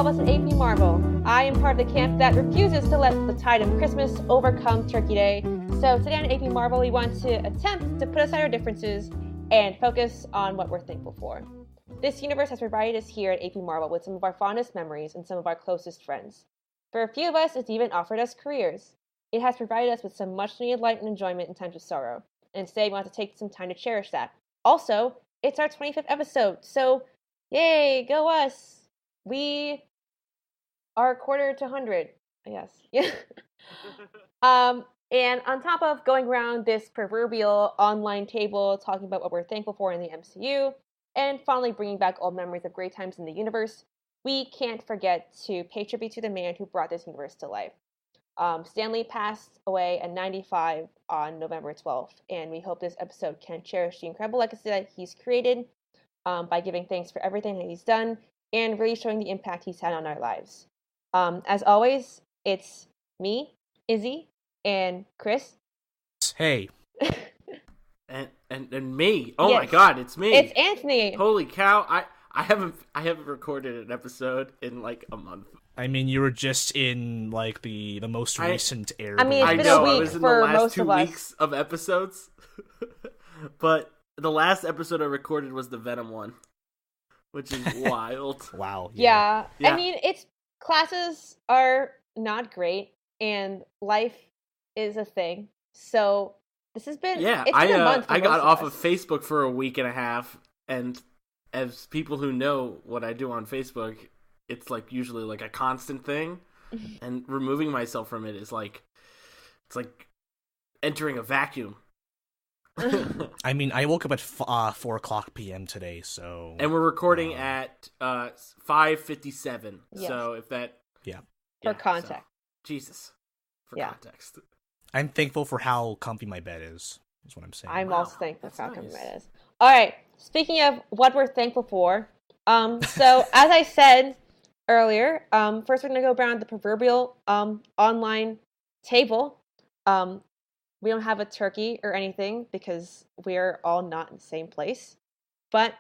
all of us at AP Marvel. I am part of the camp that refuses to let the tide of Christmas overcome Turkey Day. So today on AP Marvel, we want to attempt to put aside our differences and focus on what we're thankful for. This universe has provided us here at AP Marvel with some of our fondest memories and some of our closest friends. For a few of us, it's even offered us careers. It has provided us with some much-needed light and enjoyment in times of sorrow. And today we want to take some time to cherish that. Also, it's our 25th episode, so yay, go us! We are a quarter to 100, I guess. Yeah. And on top of going around this proverbial online table, talking about what we're thankful for in the MCU, and finally bringing back old memories of great times in the universe, we can't forget to pay tribute to the man who brought this universe to life. Stan Lee passed away at 95 on November 12th, and we hope this episode can cherish the incredible legacy that he's created by giving thanks for everything that he's done and really showing the impact he's had on our lives. As always, it's me, Izzy, and Chris. Hey. and me. Oh yes. My God, it's me. It's Anthony. Holy cow! I haven't recorded an episode in like a month. I mean, you were just in like the most recent era. I mean, it's been a a week I was in for the last most 2 of us. weeks of episodes, but the last episode I recorded was the Venom one, which is wild. Wow. Yeah. I mean, classes are not great, and life is a thing. So this has been it's been a month. I got most off of us. of Facebook for a week and a half, and as people who know what I do on Facebook, it's like usually like a constant thing, and removing myself from it is like it's like entering a vacuum. I mean, I woke up at 4:00 p.m. today, so and we're recording at 5:57. Yes. So if that For context. so, Jesus, for Yeah. context. I'm thankful for how comfy my bed is what I'm saying. I'm Wow, also thankful that's for how nice. comfy it is. All right. Speaking of what we're thankful for, so as I said earlier, first we're gonna go around the proverbial online table. We don't have a turkey or anything because we're all not in the same place, but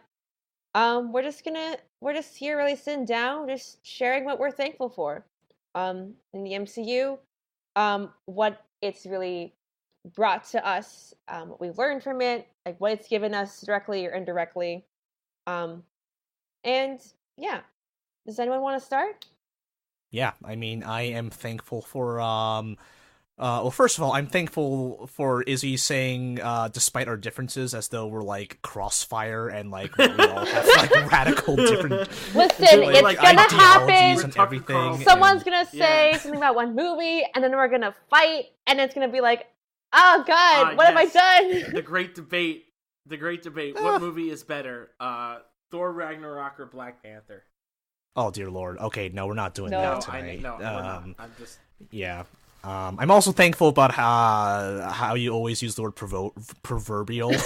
we're just here really sitting down, just sharing what we're thankful for. In the MCU, what it's really brought to us, what we've learned from it, like what it's given us directly or indirectly. And yeah, does anyone want to start? Yeah, I mean, I am thankful for well, first of all, I'm thankful for Izzy saying, despite our differences, as though we're like crossfire and like we all have like radical different. Listen, like, it's like, gonna ideologies happen. and everything. Someone's and- gonna say something about one movie, and then we're gonna fight, and it's gonna be like, oh God, what have I done? The great debate. What movie is better? Thor Ragnarok or Black Panther? Oh dear Lord. Okay, no, we're not doing No. that tonight. We're not. I'm just. Yeah. I'm also thankful about how you always use the word proverbial. Here's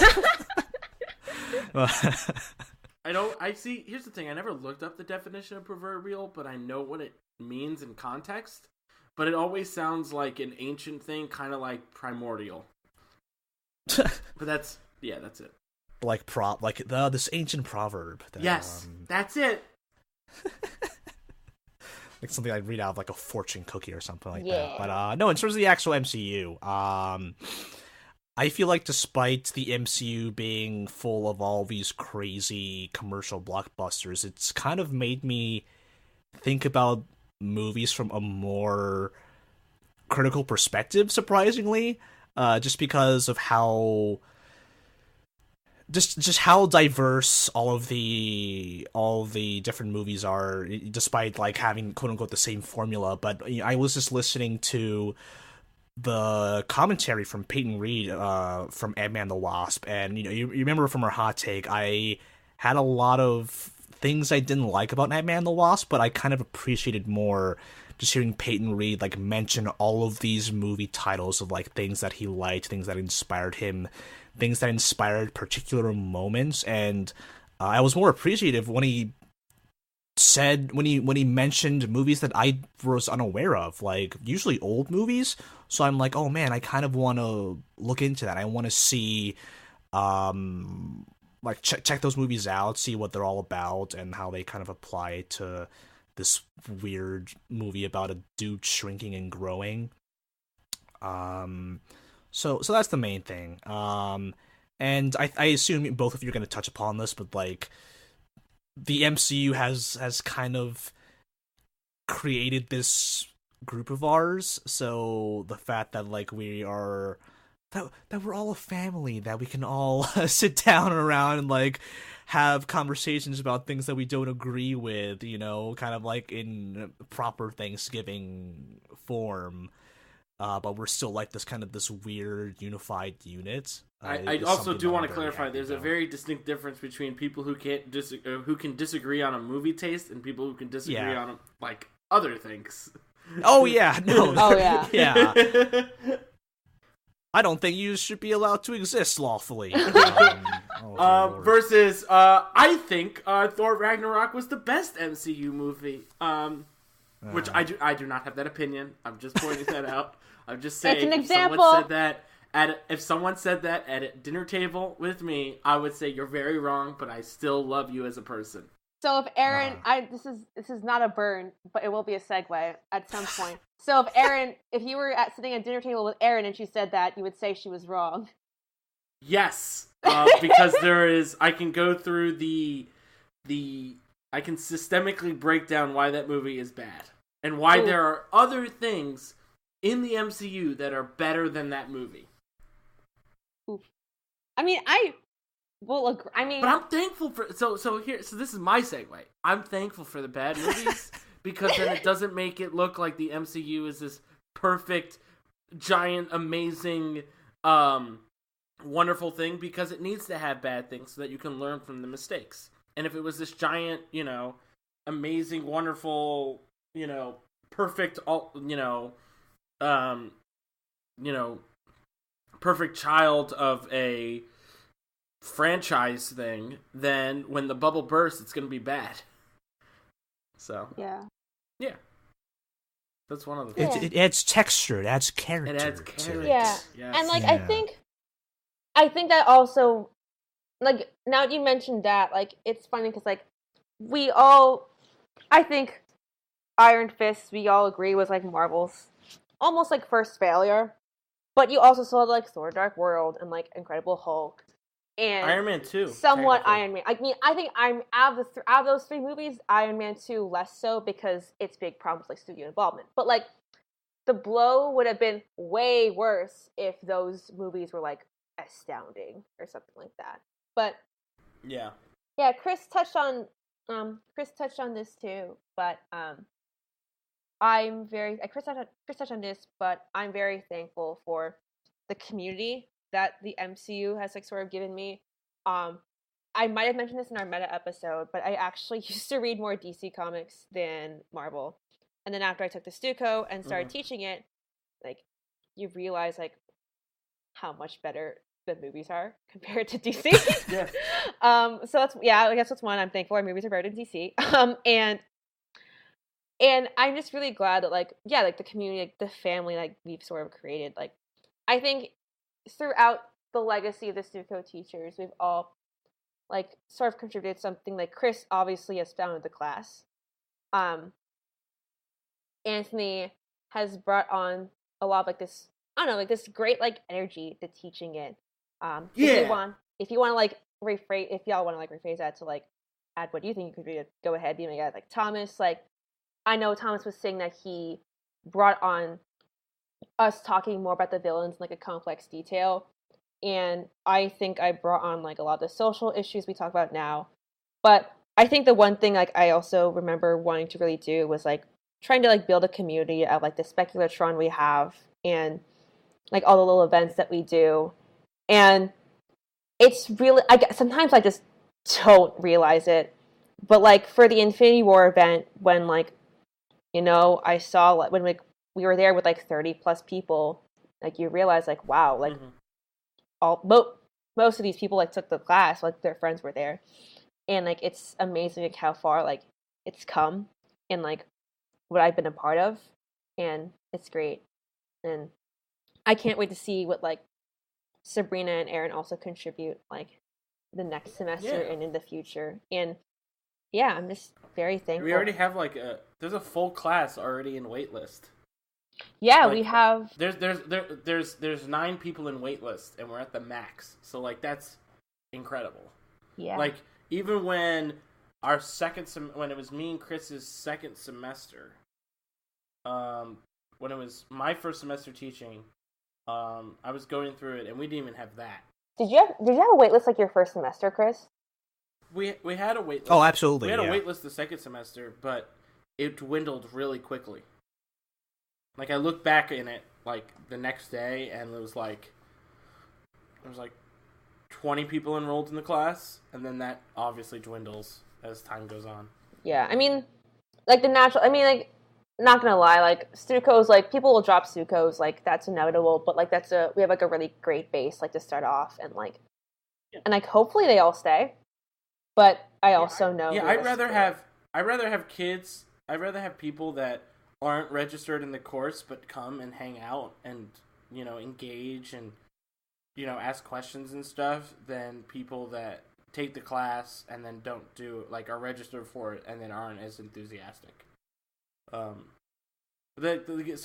the thing. I never looked up the definition of proverbial, but I know what it means in context. But it always sounds like an ancient thing, kind of like primordial. But that's it. Like this ancient proverb. That, Yes, that's it. like something I'd read out of like a fortune cookie or something like Yeah. that. But no, in terms of the actual MCU, I feel like despite the MCU being full of all these crazy commercial blockbusters, it's kind of made me think about movies from a more critical perspective, surprisingly, just because of how just how diverse all of the different movies are, despite like having quote unquote the same formula. But I was just listening to the commentary from Peyton Reed from Ant-Man the Wasp, and you remember from our hot take, I had a lot of things I didn't like about Ant-Man the Wasp, but I kind of appreciated more just hearing Peyton Reed like mention all of these movie titles of like things that he liked, things that inspired him, things that inspired particular moments. And I was more appreciative when he mentioned movies that I was unaware of, like usually old movies. So I'm like, oh man, I kind of want to look into that. I want to see like check those movies out, see what they're all about and how they kind of apply to this weird movie about a dude shrinking and growing. So that's the main thing. And I assume both of you are going to touch upon this, but like the MCU has kind of created this group of ours. So the fact that like we are that we're all a family, that we can all sit down around and like have conversations about things that we don't agree with, you know, kind of like in proper Thanksgiving form. But we're still like this weird unified unit. I also do want to clarify. There's a very distinct difference between people who who can disagree on a movie taste and people who can disagree on like other things. Oh yeah, no. Oh yeah, yeah. I don't think you should be allowed to exist lawfully. Versus, I think Thor Ragnarok was the best MCU movie. Which I do not have that opinion. I'm just pointing that out. I'm just saying. It's an if example. Someone said that at a dinner table with me, I would say you're very wrong, but I still love you as a person. So if Aaron, this is not a burn, but it will be a segue at some point. So if you were sitting at a dinner table with Aaron and she said that, you would say she was wrong. Yes, because I can go through I can systemically break down why that movie is bad and why there are other things in the MCU that are better than that movie. Oof. I mean, I will agree. I mean, but I'm thankful for so this is my segue. I'm thankful for the bad movies because then it doesn't make it look like the MCU is this perfect, giant, amazing, wonderful thing, because it needs to have bad things so that you can learn from the mistakes. And if it was this giant, amazing, wonderful, perfect, perfect child of a franchise thing, then when the bubble bursts, it's going to be bad. So yeah, that's one of the things. It adds texture, it adds character. Yeah, yes. And like I think that also, like now that you mentioned that, like it's funny because like I think Iron Fist, we all agree was like Marvel's almost like first failure, but you also saw like Thor: Dark World and like Incredible Hulk and Iron Man 2. Somewhat Iron Man. I mean, I think I'm out of those three movies, Iron Man 2 less so because it's big problems like studio involvement. But like the blow would have been way worse if those movies were like astounding or something like that. But yeah, Chris touched on this too, but Chris touched on this, but I'm very thankful for the community that the MCU has like sort of given me. I might have mentioned this in our meta episode, but I actually used to read more DC comics than Marvel. And then after I took the Stuco and started teaching it, like you realize like how much better the movies are compared to DC. So that's I guess that's one I'm thankful our movies are better than DC. And I'm just really glad that like the community, like the family like we've sort of created. Like I think throughout the legacy of the Stuco teachers, we've all like sort of contributed something. Like Chris obviously has founded the class. Anthony has brought on a lot of like this, I don't know, like this great like energy to teaching it. If you want to like rephrase, if y'all want to like rephrase that to like add what you think you could do, go ahead. Be my guy. Like Thomas, like I know Thomas was saying that he brought on us talking more about the villains in like a complex detail, and I think I brought on like a lot of the social issues we talk about now. But I think the one thing like I also remember wanting to really do was like trying to like build a community of like the Speculatron we have and like all the little events that we do. And it's really, I guess sometimes I just don't realize it, but like for the Infinity War event, when like, I saw like when like we were there with like 30 plus people, like you realize like, wow, like most of these people like took the class, like their friends were there. And like, it's amazing like how far like it's come and like what I've been a part of, and it's great. And I can't wait to see what like Sabrina and Aaron also contribute like the next semester and in the future. And I'm just very thankful. We already have there's a full class already in waitlist. Yeah, Like, we have. There's 9 people in waitlist, and we're at the max. So like that's incredible. Yeah. Like even when our when it was me and Chris's second semester, when it was my first semester teaching, I was going through it, and we didn't even have that. Did you have a waitlist like your first semester, Chris? We had a waitlist. Oh, absolutely. We had a waitlist the second semester, but it dwindled really quickly. Like I looked back in it like the next day, and there was like 20 people enrolled in the class, and then that obviously dwindles as time goes on. Yeah, I mean, like not gonna lie, like Stuco's, like people will drop Stuco's, like that's inevitable, but like we have like a really great base like to start off, and like and like hopefully they all stay. But I also know I'd rather have kids. I'd rather have people that aren't registered in the course but come and hang out and engage and ask questions and stuff than people that take the class and then don't do like are registered for it and then aren't as enthusiastic. So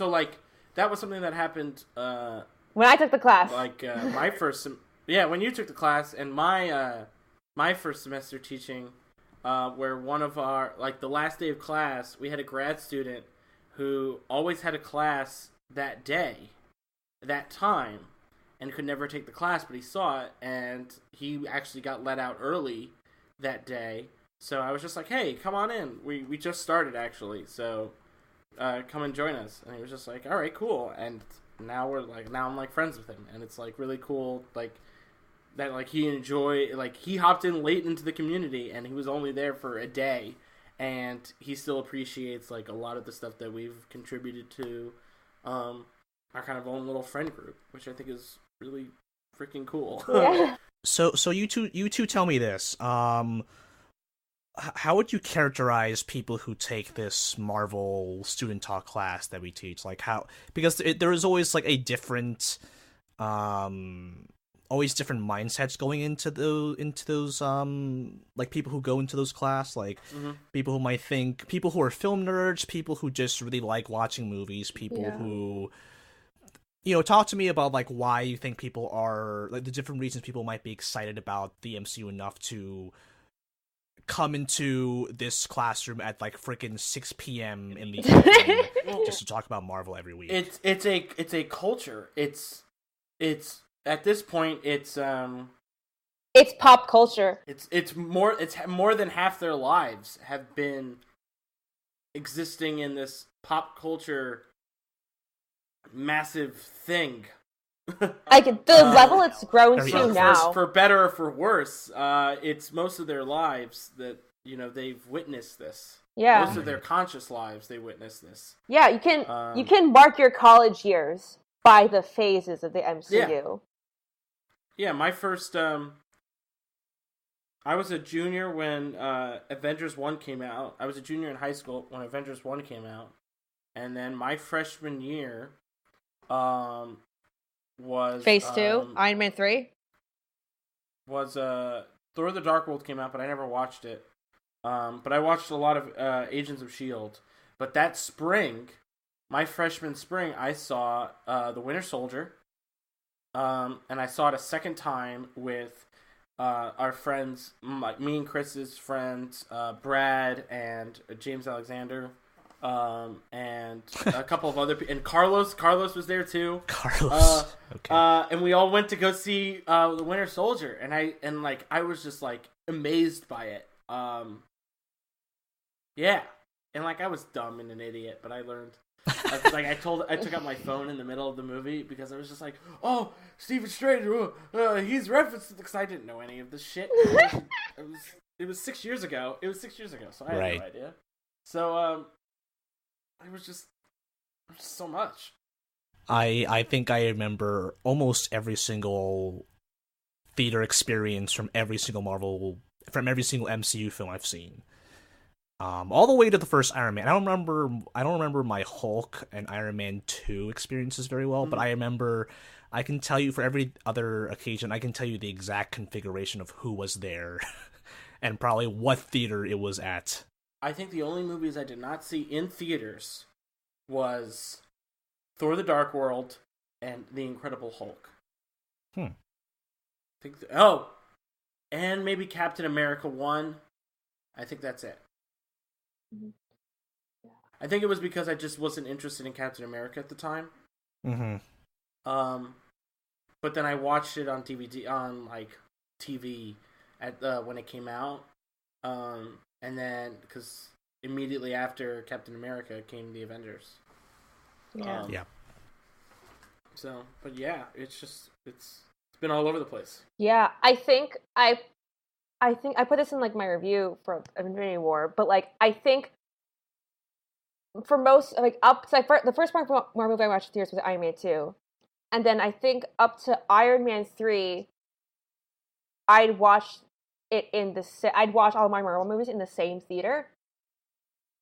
like that was something that happened when I took the class. Like my first when you took the class, and my first semester teaching, where one of our like the last day of class, we had a grad student who always had a class that day, that time, and could never take the class, but he saw it, and he actually got let out early that day. So I was just like, hey, come on in. We just started, actually, so come and join us. And he was just like, all right, cool. And now I'm like friends with him, and it's like really cool, like that, like he hopped in late into the community, and he was only there for a day, and he still appreciates like a lot of the stuff that we've contributed to our kind of own little friend group, which I think is really freaking cool. Yeah. So you two tell me this. How would you characterize people who take this Marvel student talk class that we teach? Like because there is always like a different, always different mindsets going into those like people who go into those class, like people who are film nerds, people who just really like watching movies, people who talk to me about like why you think people are like the different reasons people might be excited about the MCU enough to come into this classroom at like freaking 6 p.m. in the evening just to talk about Marvel every week. It's a culture. It's at this point it's pop culture. It's more than half their lives have been existing in this pop culture massive thing. Like the level it's grown to now. For better or for worse, it's most of their lives that they've witnessed this. Yeah, most of their conscious lives they witnessed this. Yeah, you can mark your college years by the phases of the MCU. Yeah, my first I was a junior when Avengers 1 came out. I was a junior in high school when Avengers 1 came out, and then my freshman year was Phase 2, Iron Man 3. Was Thor: The Dark World came out, but I never watched it. But I watched a lot of Agents of S.H.I.E.L.D. But that spring, my freshman spring, I saw The Winter Soldier. And I saw it a second time with our friends, like me and Chris's friends, Brad and James Alexander. And a couple of other people, and Carlos was there too. Okay. And we all went to go see The Winter Soldier, and I was just like amazed by it. Yeah, and like I was dumb and an idiot, but I learned. I took out my phone in the middle of the movie because I was just like, oh, Stephen Strange, he's referenced, because I didn't know any of this shit. It was 6 years ago. So I had no idea. So it was just so much. I think I remember almost every single theater experience from every single MCU film I've seen. All the way to the first Iron Man. I don't remember my Hulk and Iron Man 2 experiences very well, but I can tell you for every other occasion, I can tell you the exact configuration of who was there and probably what theater it was at. I think the only movies I did not see in theaters was Thor: The Dark World and The Incredible Hulk. And maybe Captain America 1. I think that's it. Mm-hmm. Yeah. I think it was because I just wasn't interested in Captain America at the time. Mm-hmm. But then I watched it on DVD, on like TV at when it came out. And then because immediately after Captain America came the Avengers. Yeah. Yeah. So, but yeah, it's been all over the place. Yeah, I think I put this in like my review for Infinity War, but like I think for most like up to the first Marvel movie I watched in theaters was Iron Man 2, and then I think up to Iron Man 3, I'd watch all my Marvel movies in the same theater,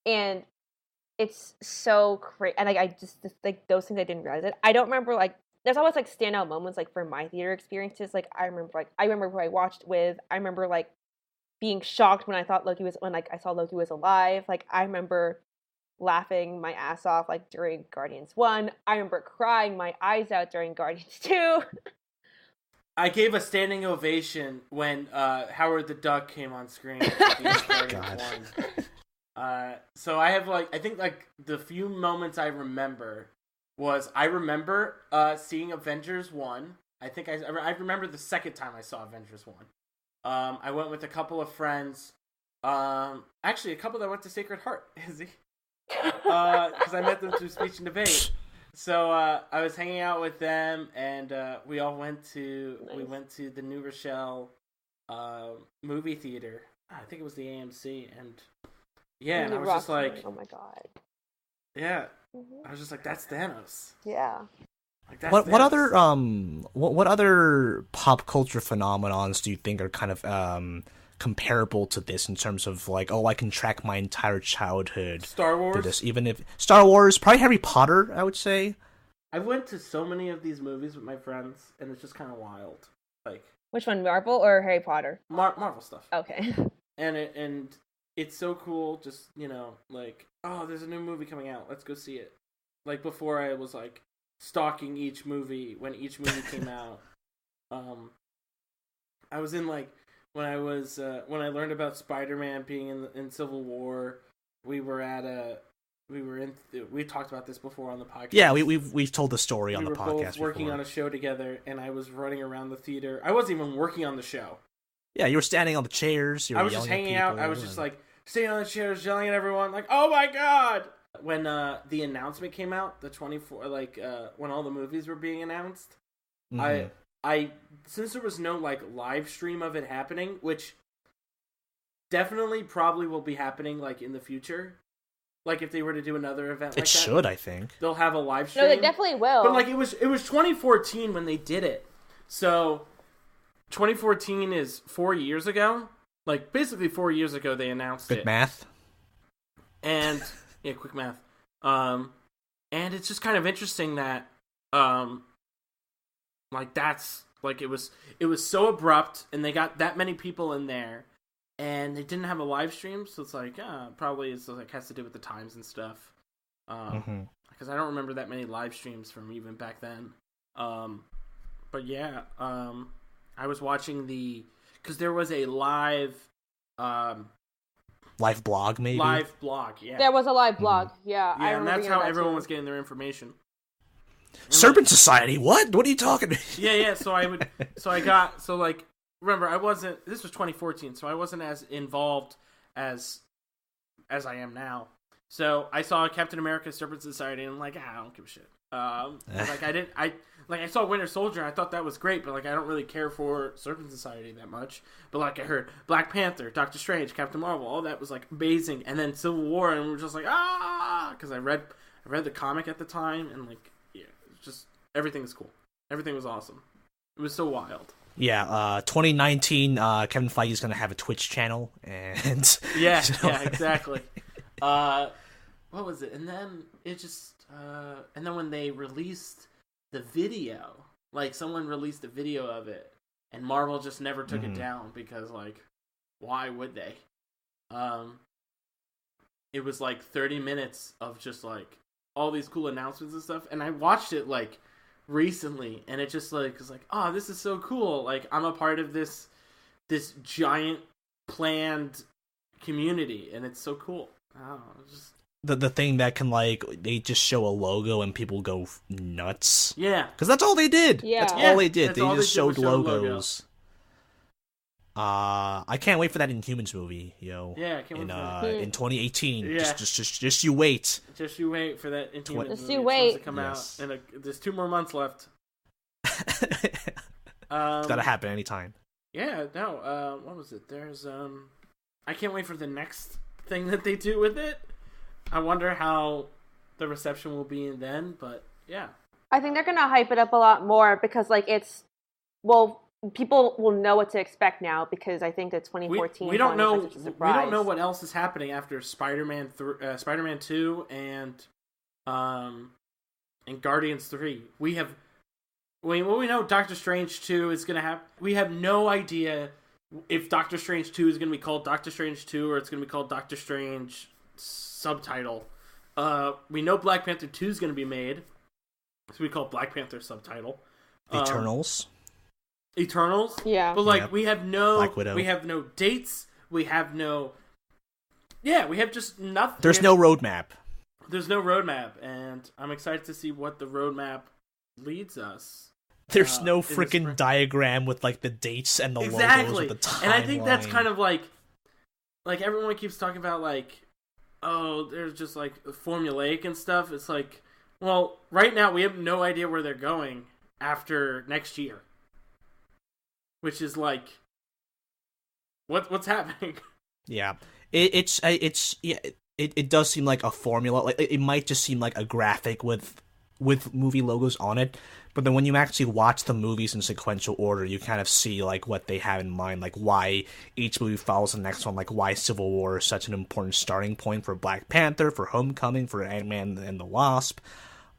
and it's so crazy. And like I just like those things I didn't realize it. I don't remember like. There's always like standout moments like for my theater experiences. Like I remember who I watched with. I remember like being shocked when I saw Loki was alive. Like I remember laughing my ass off like during Guardians 1. I remember crying my eyes out during Guardians 2. I gave a standing ovation when Howard the Duck came on screen. God. So I have I think the few moments I remember was seeing Avengers 1. I think I remember the second time I saw Avengers 1. I went with a couple of friends. Actually, a couple that went to Sacred Heart, Izzy. Because I met them through speech and debate. So I was hanging out with them, and we all went to the New Rochelle movie theater. I think it was the AMC, and yeah, and I was just like, oh my god. Yeah. I was just like, that's Thanos. Yeah. Like, that's What Thanos. what other pop culture phenomenons do you think are kind of comparable to this in terms of like, I can track my entire childhood Star Wars? to this, even if Star Wars, probably Harry Potter, I would say. I went to so many of these movies with my friends, and it's just kind of wild. Like, which one, Marvel or Harry Potter? Marvel stuff. Okay. And it's so cool. Just like, oh, there's a new movie coming out. Let's go see it. Like before, I was like stalking each movie when each movie came out. I was in like when I learned about Spider-Man being in Civil War. We talked about this before on the podcast. Yeah, we've told the story on the podcast. We were both working on a show together, and I was running around the theater. I wasn't even working on the show. Yeah, you were standing on the chairs. I was just hanging out. I was just like standing on the chairs, yelling at everyone, like, "Oh my god!" When the announcement came out, the 24, when all the movies were being announced, mm-hmm. I since there was no like live stream of it happening, which definitely probably will be happening like in the future. Like if they were to do another event, it should. I think they'll have a live stream. No, they definitely will. But like it was 2014 when they did it, so 2014 is 4 years ago. Like basically 4 years ago they announced it. Good math. And yeah, quick math. And it's just kind of interesting that like that's like it was so abrupt, and they got that many people in there, and they didn't have a live stream, so it's like probably it's like has to do with the times and stuff. Because I don't remember that many live streams from even back then. But yeah, I was watching because there was a live blog, maybe? Live blog, yeah. There was a live blog, yeah. Yeah, and that's how everyone was getting their information. Serpent Society, what? What are you talking about? Yeah, remember, this was 2014, so I wasn't as involved as I am now. So I saw Captain America Serpent Society, and I'm like, I don't give a shit. I saw Winter Soldier, and I thought that was great, but like I don't really care for Serpent Society that much. But like I heard Black Panther, Doctor Strange, Captain Marvel, all that was like amazing, and then Civil War, and we were just like because I read the comic at the time, and like yeah, it's just everything is cool. Everything was awesome. It was so wild. Yeah, 2019, Kevin Feige's gonna have a Twitch channel, and yeah, exactly. What was it? And then it just and then when they released the video, like someone released a video of it, and Marvel just never took it down because like, why would they? it was like 30 minutes of just like all these cool announcements and stuff. And I watched it like recently, and it just like was like, oh, this is so cool. Like I'm a part of this giant planned community, and it's so cool. I don't know, just the thing that can like they just show a logo and people go nuts. Yeah, because that's all they did. Yeah. That's all they did. They all just they did was showed show logos. I can't wait for that Inhumans movie, yo. Yeah, I can't wait for that. In 2018. Yeah. Just you wait. Just you wait for that Inhumans movie. Just you wait. To come out, and there's 2 more months left. It's gotta happen anytime. Yeah, no. What was it? There's I can't wait for the next thing that they do with it. I wonder how the reception will be then, but yeah. I think they're gonna hype it up a lot more because like people will know what to expect now because I think that 2014 we don't know such a surprise. we don't know what else is happening after Spider-Man 2 and Guardians 3. We know Doctor Strange 2 is going to happen. We have no idea if Doctor Strange 2 is going to be called Doctor Strange 2 or it's going to be called Doctor Strange subtitle. We know Black Panther 2 is going to be made. It's going to be called Black Panther subtitle. Eternals. Yeah. But like we have no dates. We have just nothing. There's no roadmap. There's no roadmap, and I'm excited to see what the roadmap leads us. There's no freaking diagram with like the dates and the logos with the timeline. And I think that's kind of like everyone keeps talking about like, oh, there's just like formulaic and stuff. It's like, well, right now we have no idea where they're going after next year. Which is like, what's happening? Yeah, it does seem like a formula. Like it might just seem like a graphic with movie logos on it, but then when you actually watch the movies in sequential order, you kind of see like what they have in mind, like why each movie follows the next one, like why Civil War is such an important starting point for Black Panther, for Homecoming, for Ant-Man and the Wasp.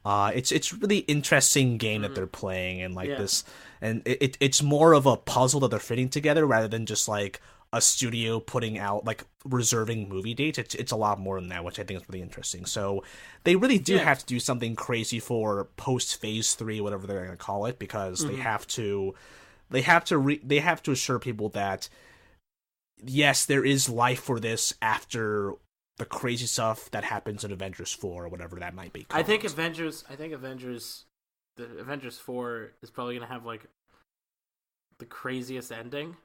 It's really interesting game that they're playing, and like this, and it's more of a puzzle that they're fitting together rather than just like a studio putting out like reserving movie dates. It's a lot more than that, which I think is really interesting. So they really do have to do something crazy for post Phase 3, whatever they're gonna call it, because they have to assure people that yes, there is life for this after the crazy stuff that happens in Avengers 4 or whatever that might be called. I think Avengers 4 is probably going to have like the craziest ending.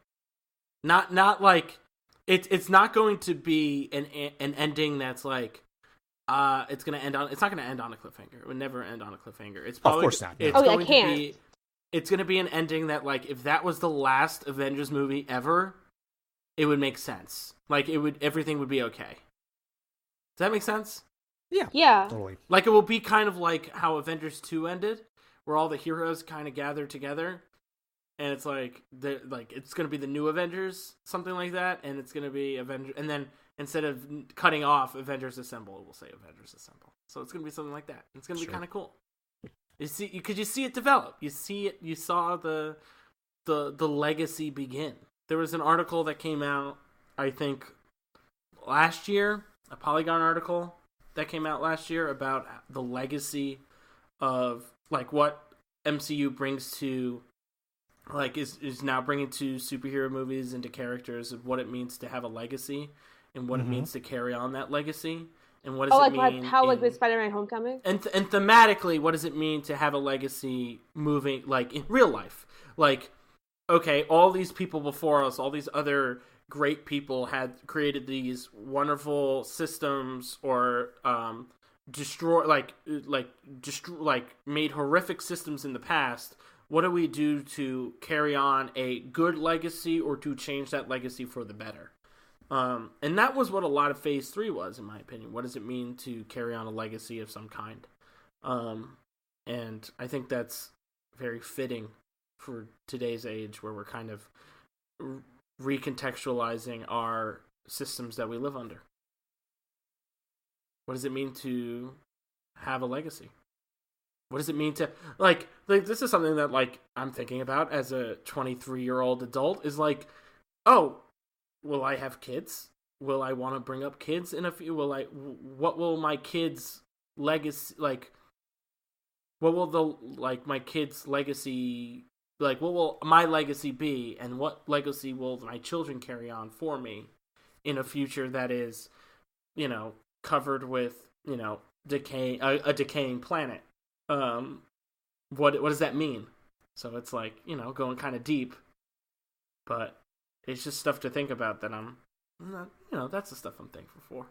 Not like it's not going to be an ending that's like it's not going to end on a cliffhanger. It would never end on a cliffhanger. It's probably, of course not. No. It's going to be an ending that like if that was the last Avengers movie ever, it would make sense. Like everything would be okay. Does that make sense? Yeah. Totally. Like it will be kind of like how Avengers 2 ended, where all the heroes kind of gathered together, and it's like it's going to be the new Avengers, something like that, and it's going to be Avengers, and then instead of cutting off Avengers Assemble, it will say Avengers Assemble. So it's going to be something like that. It's going to be kind of cool. You see it develop. You saw the legacy begin. There was an article that came out, I think, last year. A Polygon article that came out last year about the legacy of like what MCU brings to like is now bringing to superhero movies and to characters, of what it means to have a legacy and what it means to carry on that legacy, and what does it mean how like with Spider-Man Homecoming, and thematically, what does it mean to have a legacy moving like in real life? Like, okay, all these people before us, all these other great people had created these wonderful systems, or made horrific systems in the past. What do we do to carry on a good legacy, or to change that legacy for the better? And that was what a lot of Phase 3 was, in my opinion. What does it mean to carry on a legacy of some kind? And I think that's very fitting for today's age, where we're kind of recontextualizing our systems that we live under. What does it mean to have a legacy? What does it mean to like this is something that like I'm thinking about as a 23-year-old adult, is like, oh, will I have kids? will I want to bring up kids in a few? What will my kids' legacy like? What will my kids' legacy like? What will my legacy be, and what legacy will my children carry on for me in a future that is, covered with a decaying planet? What does that mean? So it's like going kind of deep, but it's just stuff to think about that I'm not, that's the stuff I'm thankful for.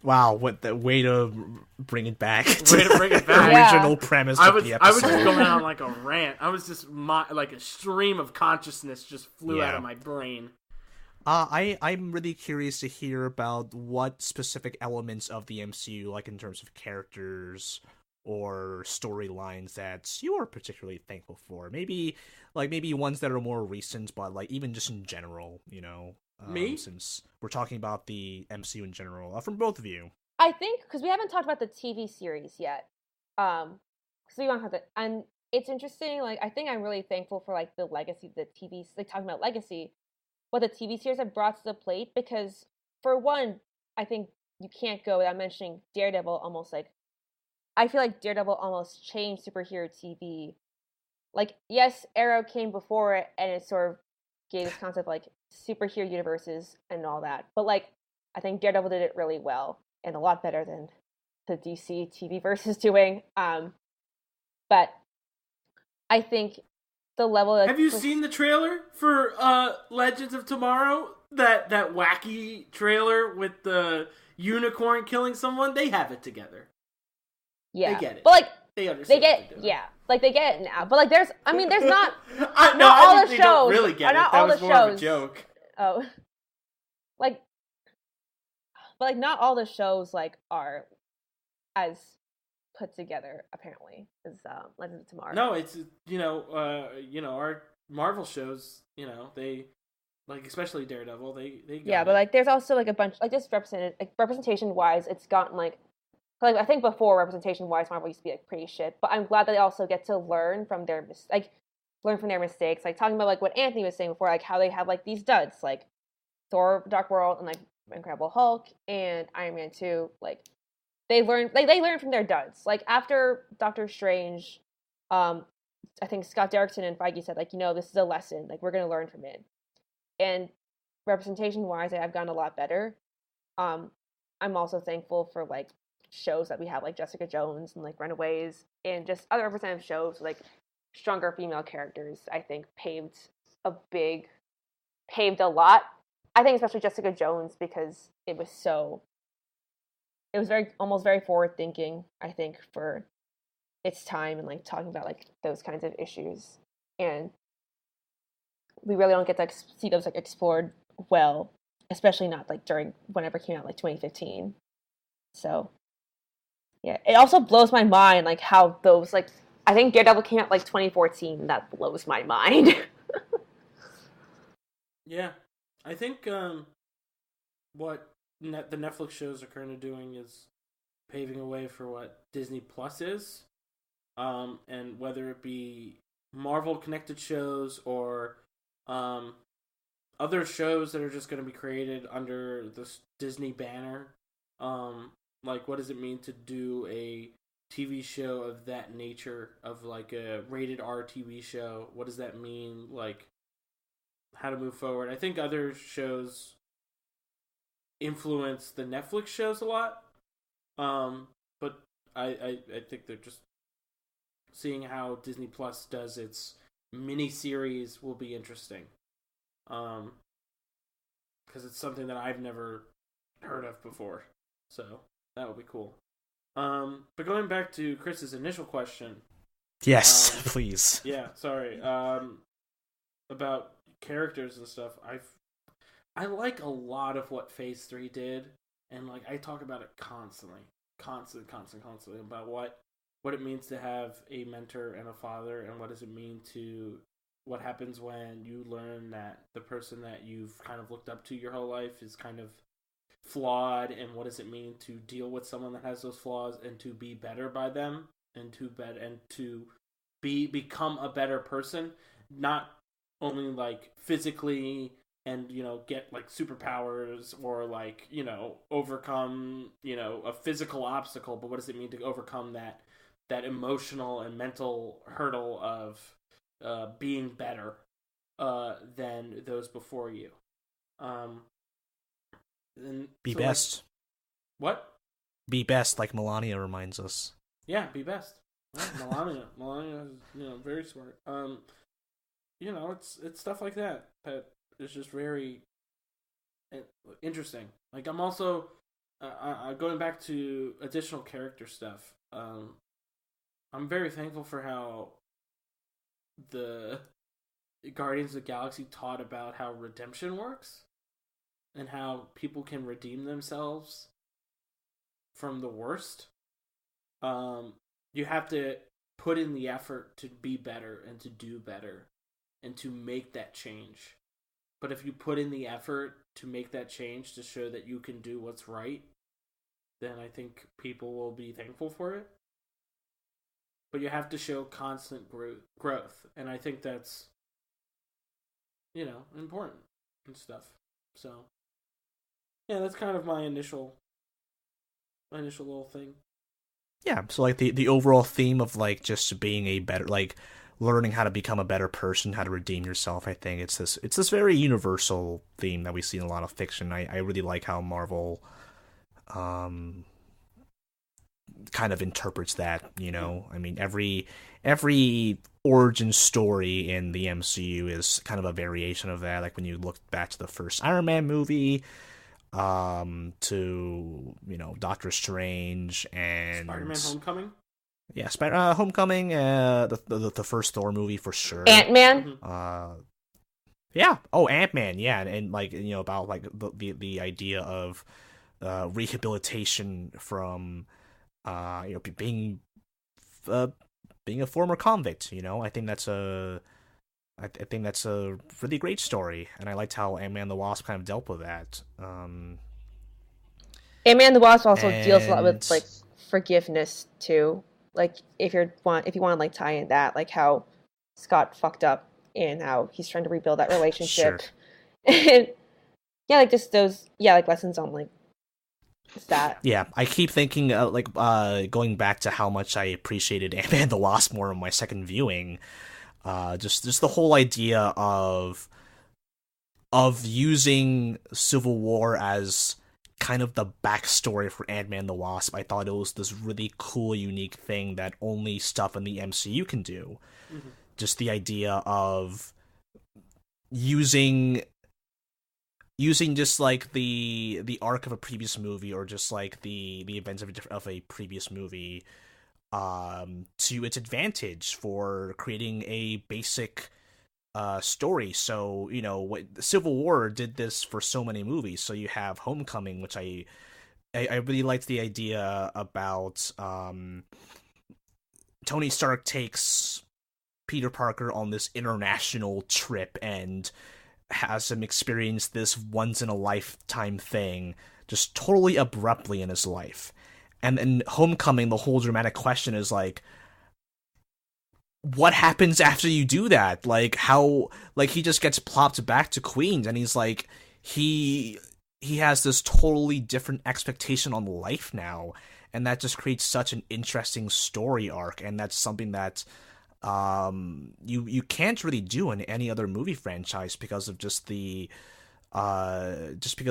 Wow, what the way to bring it back The original premise of the episode. I was just going on like a rant. I was just like a stream of consciousness just flew out of my brain. I'm really curious to hear about what specific elements of the MCU, like in terms of characters or storylines, that you are particularly thankful for. Maybe ones that are more recent, but like even just in general, Me? Since we're talking about the MCU in general, from both of you. I think because we haven't talked about the TV series yet, because we don't have to, and it's interesting. Like, I think I'm really thankful for like the legacy, the TV, like talking about legacy, what the TV series have brought to the plate. Because for one, I think you can't go without mentioning Daredevil. Almost like, I feel like Daredevil almost changed superhero TV. Like, yes, Arrow came before it, and it sort of gave this concept of, like, superhero universes and all that. But, like, I think Daredevil did it really well, and a lot better than the DC TV verse is doing. But I think the level of... Have you seen the trailer for Legends of Tomorrow? That wacky trailer with the unicorn killing someone? They have it together. Yeah. They get it. But, like, they understand. Like, they get it now. But, like, there's not... not all the they shows. Don't really get it. Not that all was the more shows. of a joke. Oh. Like, but, like, not all the shows, like, are as put together, apparently, as Legends of Tomorrow. No, it's, our Marvel shows, they... Like, especially Daredevil, they got but, like, there's also, like, a bunch... Like, just representation-wise, it's gotten, like... Like, I think before, representation-wise, Marvel used to be, like, pretty shit. But I'm glad that they also get to learn from their mistakes. Like, talking about, like, what Anthony was saying before, like, how they have, like, these duds, like, Thor, Dark World, and, like, Incredible Hulk, and Iron Man 2. Like, they learn from their duds. Like, after Doctor Strange, I think Scott Derrickson and Feige said, like, this is a lesson. Like, we're going to learn from it. And representation-wise, I've gotten a lot better. I'm also thankful for, like, shows that we have, like Jessica Jones and, like, Runaways, and just other representative shows, like, stronger female characters, I think paved a lot. I think especially Jessica Jones, because it was almost very forward thinking, I think, for its time, and, like, talking about, like, those kinds of issues. And we really don't get to see those, like, explored well, especially not, like, during whenever it came out, like, 2015. So yeah, it also blows my mind, like, how those, like, I think Daredevil came out, like, 2014. That blows my mind. Yeah. I think what the Netflix shows are currently doing is paving a way for what Disney Plus is. And whether it be Marvel-connected shows or other shows that are just going to be created under this Disney banner. Like, what does it mean to do a TV show of that nature, of, like, a rated R TV show? What does that mean? Like, how to move forward? I think other shows influence the Netflix shows a lot. But I think they're just seeing how Disney Plus does its mini-series will be interesting. Because it's something that I've never heard of before. So that would be cool. But going back to Chris's initial question. Yes, please. Yeah, sorry. About characters and stuff. I like a lot of what Phase 3 did, and, like, I talk about it constantly about what it means to have a mentor and a father, and what does it mean to what happens when you learn that the person that you've kind of looked up to your whole life is kind of flawed, and what does it mean to deal with someone that has those flaws and to be better by them, and to become a better person, not only, like, physically and get like superpowers or like overcome a physical obstacle, but what does it mean to overcome that emotional and mental hurdle of being better than those before you. Be best. What? Be best, like Melania reminds us. Yeah, be best. Well, Melania is very smart. It's stuff like that is just very interesting. Like, I'm also going back to additional character stuff. I'm very thankful for how the Guardians of the Galaxy taught about how redemption works and how people can redeem themselves from the worst. You have to put in the effort to be better and to do better and to make that change. But if you put in the effort to make that change to show that you can do what's right, then I think people will be thankful for it. But you have to show constant growth, and I think that's important and stuff. So yeah, that's kind of my initial little thing. Yeah, so like the overall theme of like just being a better, like learning how to become a better person, how to redeem yourself. I think it's this very universal theme that we see in a lot of fiction. I really like how Marvel kind of interprets that, I mean, every origin story in the MCU is kind of a variation of that. Like when you look back to the first Iron Man movie, to Doctor Strange and Spider-Man: Homecoming. Yeah, Homecoming, the first Thor movie for sure. Ant-Man. Yeah. Oh, Ant-Man. Yeah, and like about like the idea of rehabilitation from being a former convict. I think that's a really great story, and I liked how Ant-Man the Wasp kind of dealt with that. Ant-Man the Wasp also deals a lot with like forgiveness too. Like if you want to like tie in that, like how Scott fucked up and how he's trying to rebuild that relationship. Sure. And yeah, like just those like lessons on like that. Yeah, I keep thinking going back to how much I appreciated Ant-Man the Wasp more in my second viewing. Just the whole idea of using Civil War as kind of the backstory for Ant-Man the Wasp. I thought it was this really cool, unique thing that only stuff in the MCU can do. Mm-hmm. Just the idea of using just like the arc of a previous movie, or just like the events of a previous movie to its advantage for creating a basic story. So Civil War did this for so many movies. So you have Homecoming, which I really liked the idea about Tony Stark takes Peter Parker on this international trip and has him experience this once in a lifetime thing just totally abruptly in his life. And in Homecoming, the whole dramatic question is like, what happens after you do that? Like how, like he just gets plopped back to Queens, and he's like, he has this totally different expectation on life now, and that just creates such an interesting story arc, and that's something that you can't really do in any other movie franchise because of just because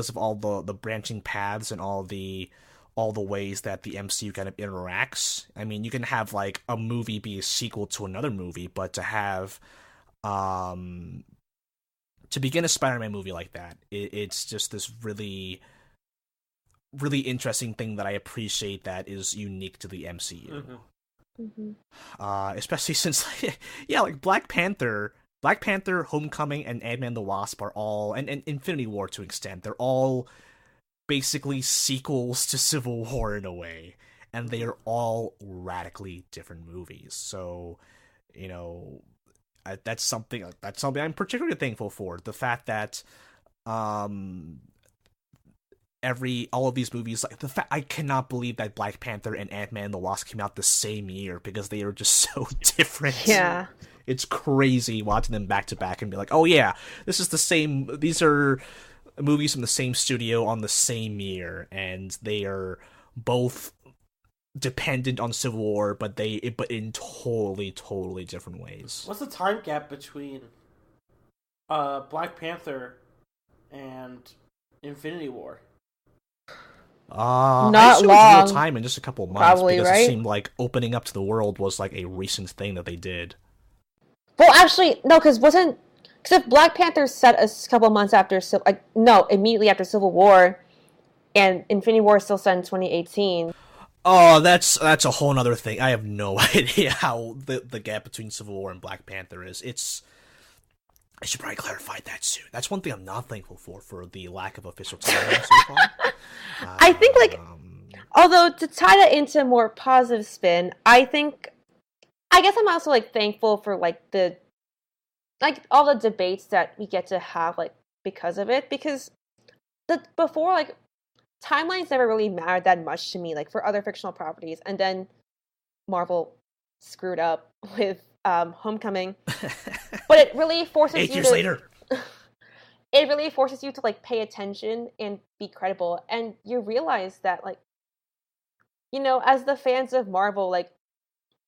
of all the branching paths and all the ways that the MCU kind of interacts. I mean, you can have like a movie be a sequel to another movie, but to have to begin a Spider-Man movie like that, it's just this really, really interesting thing that I appreciate that is unique to the MCU. Mm-hmm. Mm-hmm. Especially since, like Black Panther, Homecoming, and Ant-Man the Wasp are all, and Infinity War to an extent, they're all basically sequels to Civil War in a way, and they are all radically different movies. So, that's something I'm particularly thankful for. The fact that all of these movies, like I cannot believe that Black Panther and Ant-Man and the Wasp came out the same year, because they are just so different. Yeah. it's crazy watching them back to back and be like, oh yeah, this is the same. These are movies from the same studio on the same year, and they are both dependent on Civil War, but in totally different ways. What's the time gap between Black Panther and Infinity War? Not I assume long. It's real time in just a couple of months, Probably, because right? it seemed like opening up to the world was like a recent thing that they did. Well, actually, no, because if Black Panther set a couple months after, immediately after Civil War, and Infinity War is still set in 2018. Oh, that's a whole other thing. I have no idea how the gap between Civil War and Black Panther is. I should probably clarify that soon. That's one thing I'm not thankful for the lack of official timeline so far. I think, although to tie that into a more positive spin, I guess I'm also, thankful for, all the debates that we get to have, because of it, because before, timelines never really mattered that much to me, for other fictional properties, and then Marvel screwed up with Homecoming, but it really forces 8 you years later. It really forces you to pay attention and be credible, and you realize that as the fans of Marvel,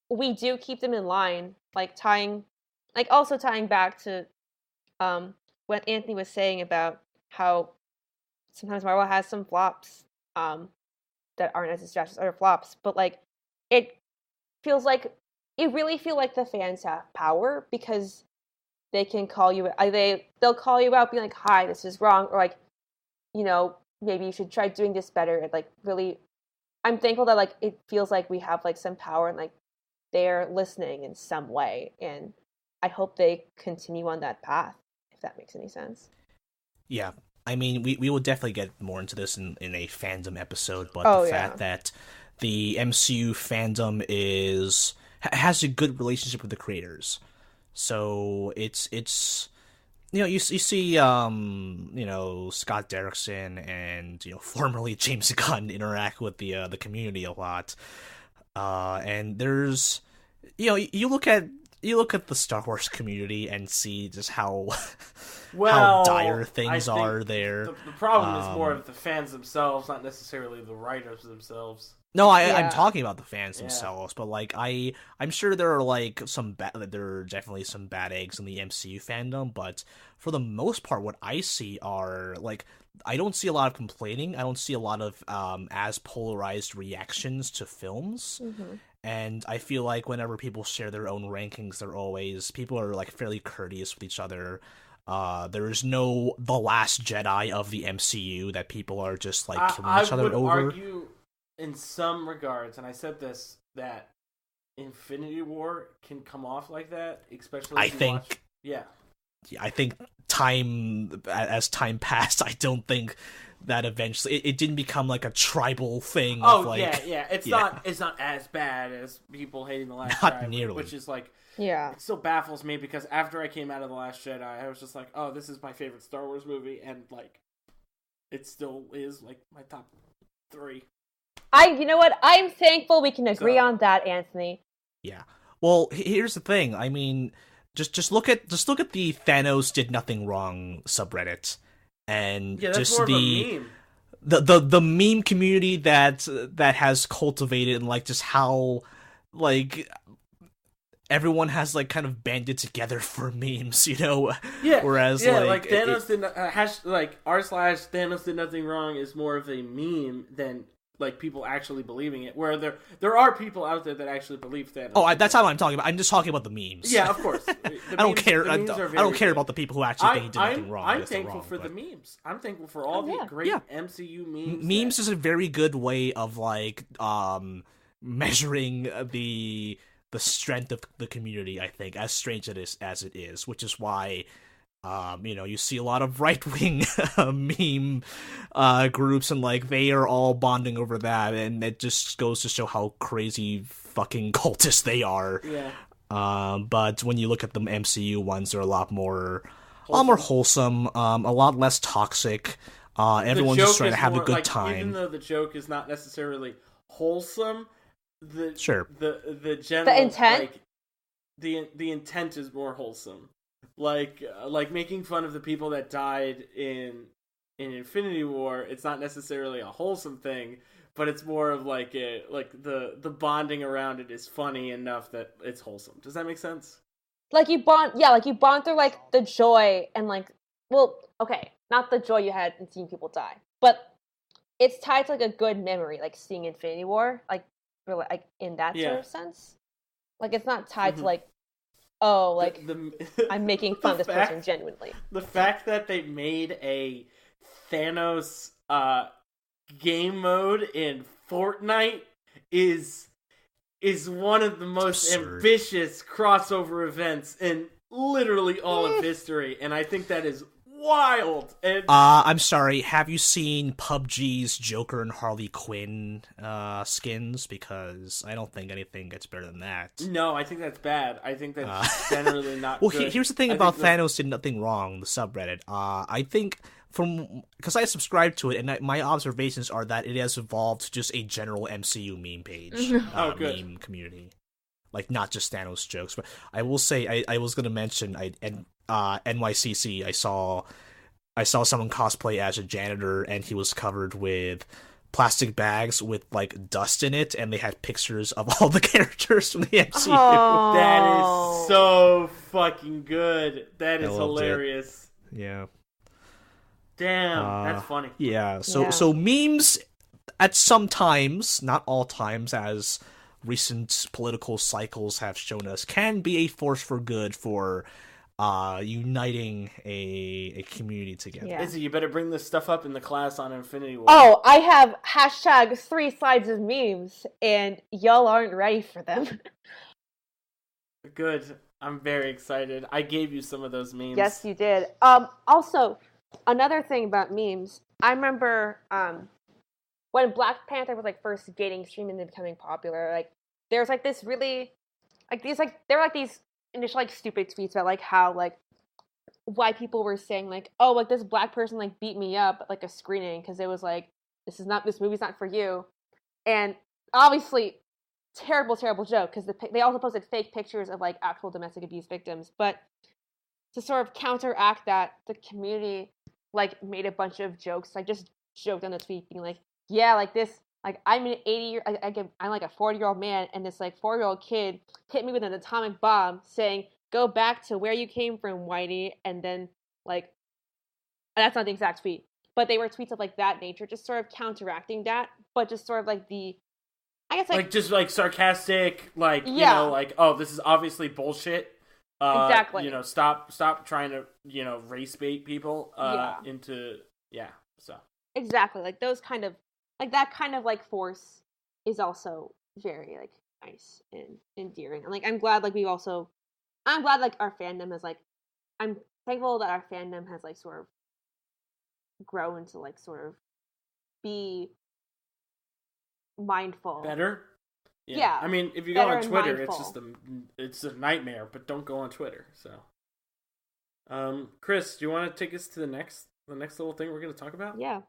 we do keep them in line, also tying back to what Anthony was saying about how sometimes Marvel has some flops that aren't as disastrous as other flops, but it feels like you really feel like the fans have power because they can call you. They'll call you out, being like, "Hi, this is wrong," or maybe you should try doing this better. And really, I'm thankful that it feels like we have some power and they're listening in some way, and I hope they continue on that path. If that makes any sense. Yeah. I mean, we will definitely get more into this in a fandom episode, but fact that the MCU fandom has a good relationship with the creators, so it's you see Scott Derrickson and formerly James Gunn interact with the community a lot, and there's you look at the Star Wars community and see just how dire things are there. The problem is more of the fans themselves, not necessarily the writers themselves. No, I'm talking about the fans themselves, but I'm sure there are there are definitely some bad eggs in the MCU fandom, but for the most part, what I see are I don't see a lot of complaining. I don't see a lot of as polarized reactions to films. Mm-hmm. And I feel like whenever people share their own rankings, people are fairly courteous with each other. There is no The Last Jedi of the MCU that people are just killing each other over. I would argue in some regards, and I said this, that Infinity War can come off like that, especially I think as time passed, I don't think that eventually it didn't become a tribal thing. It's not as bad as people hating The Last Jedi, nearly. Which is it still baffles me, because after I came out of The Last Jedi, I was just like, oh, this is my favorite Star Wars movie, and it still is my top 3. You know what? I'm thankful we can agree on that, Anthony. Yeah. Well, here's the thing. I mean, just look at the Thanos did nothing wrong subreddit, and that's just more of a meme. The meme community that has cultivated, and just how everyone has kind of banded together for memes, Yeah. Whereas Thanos did not, r/Thanos did nothing wrong is more of a meme than people actually believing it. Where there are people out there that actually believe Thanos. Oh, that's not what I'm talking about. I'm just talking about the memes. Yeah, of course. I don't care. I don't care about the people who actually think he did nothing wrong. I'm thankful for the memes. I'm thankful for all the great MCU memes. Memes is a very good way of measuring the strength of the community, I think, as strange as it is, which is why you see a lot of right-wing meme groups, and they are all bonding over that, and it just goes to show how crazy fucking cultists they are. Yeah. But when you look at the MCU ones, they're a lot more wholesome, a lot less toxic. Everyone's just trying to have a good time. Even though the joke is not necessarily wholesome, the general the intent. the intent is more wholesome. Like making fun of the people that died in Infinity War, it's not necessarily a wholesome thing, but it's more of like the bonding around it is funny enough that it's wholesome. Does that make sense? Like you bond, yeah, like you bond through like the joy and like, well, okay, not the joy you had in seeing people die, but it's tied to like a good memory, like seeing Infinity War, like really, like in that sort of sense. Like it's not tied to like, oh, like I'm making fun of this person genuinely. The fact that they made a Thanos game mode in Fortnite is one of the most ambitious crossover events in literally all of history, and I think that is wild. And I'm sorry, have you seen PUBG's Joker and Harley Quinn skins? Because I don't think anything gets better than that. No, I think that's bad. I think that's generally not well, good. Here's the thing about Thanos did nothing wrong, the subreddit. I think because I subscribe to it, and my observations are that it has evolved to just a general MCU meme page, meme community, like not just Thanos jokes. But I will say, I was gonna mention, NYCC. I saw someone cosplay as a janitor, and he was covered with plastic bags with like dust in it, and they had pictures of all the characters from the MCU. Oh. That is so fucking good. That is hilarious. Yeah. Damn, that's funny. Yeah, so memes at some times, not all times, as recent political cycles have shown us, can be a force for good for uniting a community together. Yeah. Izzy, you better bring this stuff up in the class on Infinity War. Oh, I have hashtag 3 slides of memes, and y'all aren't ready for them. Good. I'm very excited. I gave you some of those memes. Yes, you did. Also, another thing about memes, I remember when Black Panther was like first gaining steam and becoming popular, like there's like this really like these like there were like these initial like stupid tweets about like how like white people were saying like, oh, like this black person like beat me up at like a screening because it was like this movie's not for you, and obviously terrible joke because they also posted fake pictures of like actual domestic abuse victims, but to sort of counteract that, the community like made a bunch of jokes, like just joked on the tweet being like, yeah, like this, like I'm an I'm like a 40-year-old man, and this like 4-year-old kid hit me with an atomic bomb, saying, "Go back to where you came from, Whitey," and then like, and that's not the exact tweet, but they were tweets of like that nature, just sort of counteracting that, but just sort of like I guess like just like sarcastic, like you know, like, oh, this is obviously bullshit. Exactly. You know, stop trying to, you know, race bait people into so. Exactly. Like those kind of like that kind of like force is also very like nice and endearing. And like I'm glad like our fandom has like I'm thankful that our fandom has like sort of grown to like sort of be mindful. Better? Yeah. I mean, if you go on Twitter, it's a nightmare, but don't go on Twitter. So, Chris, do you want to take us to the next little thing we're going to talk about? Yeah.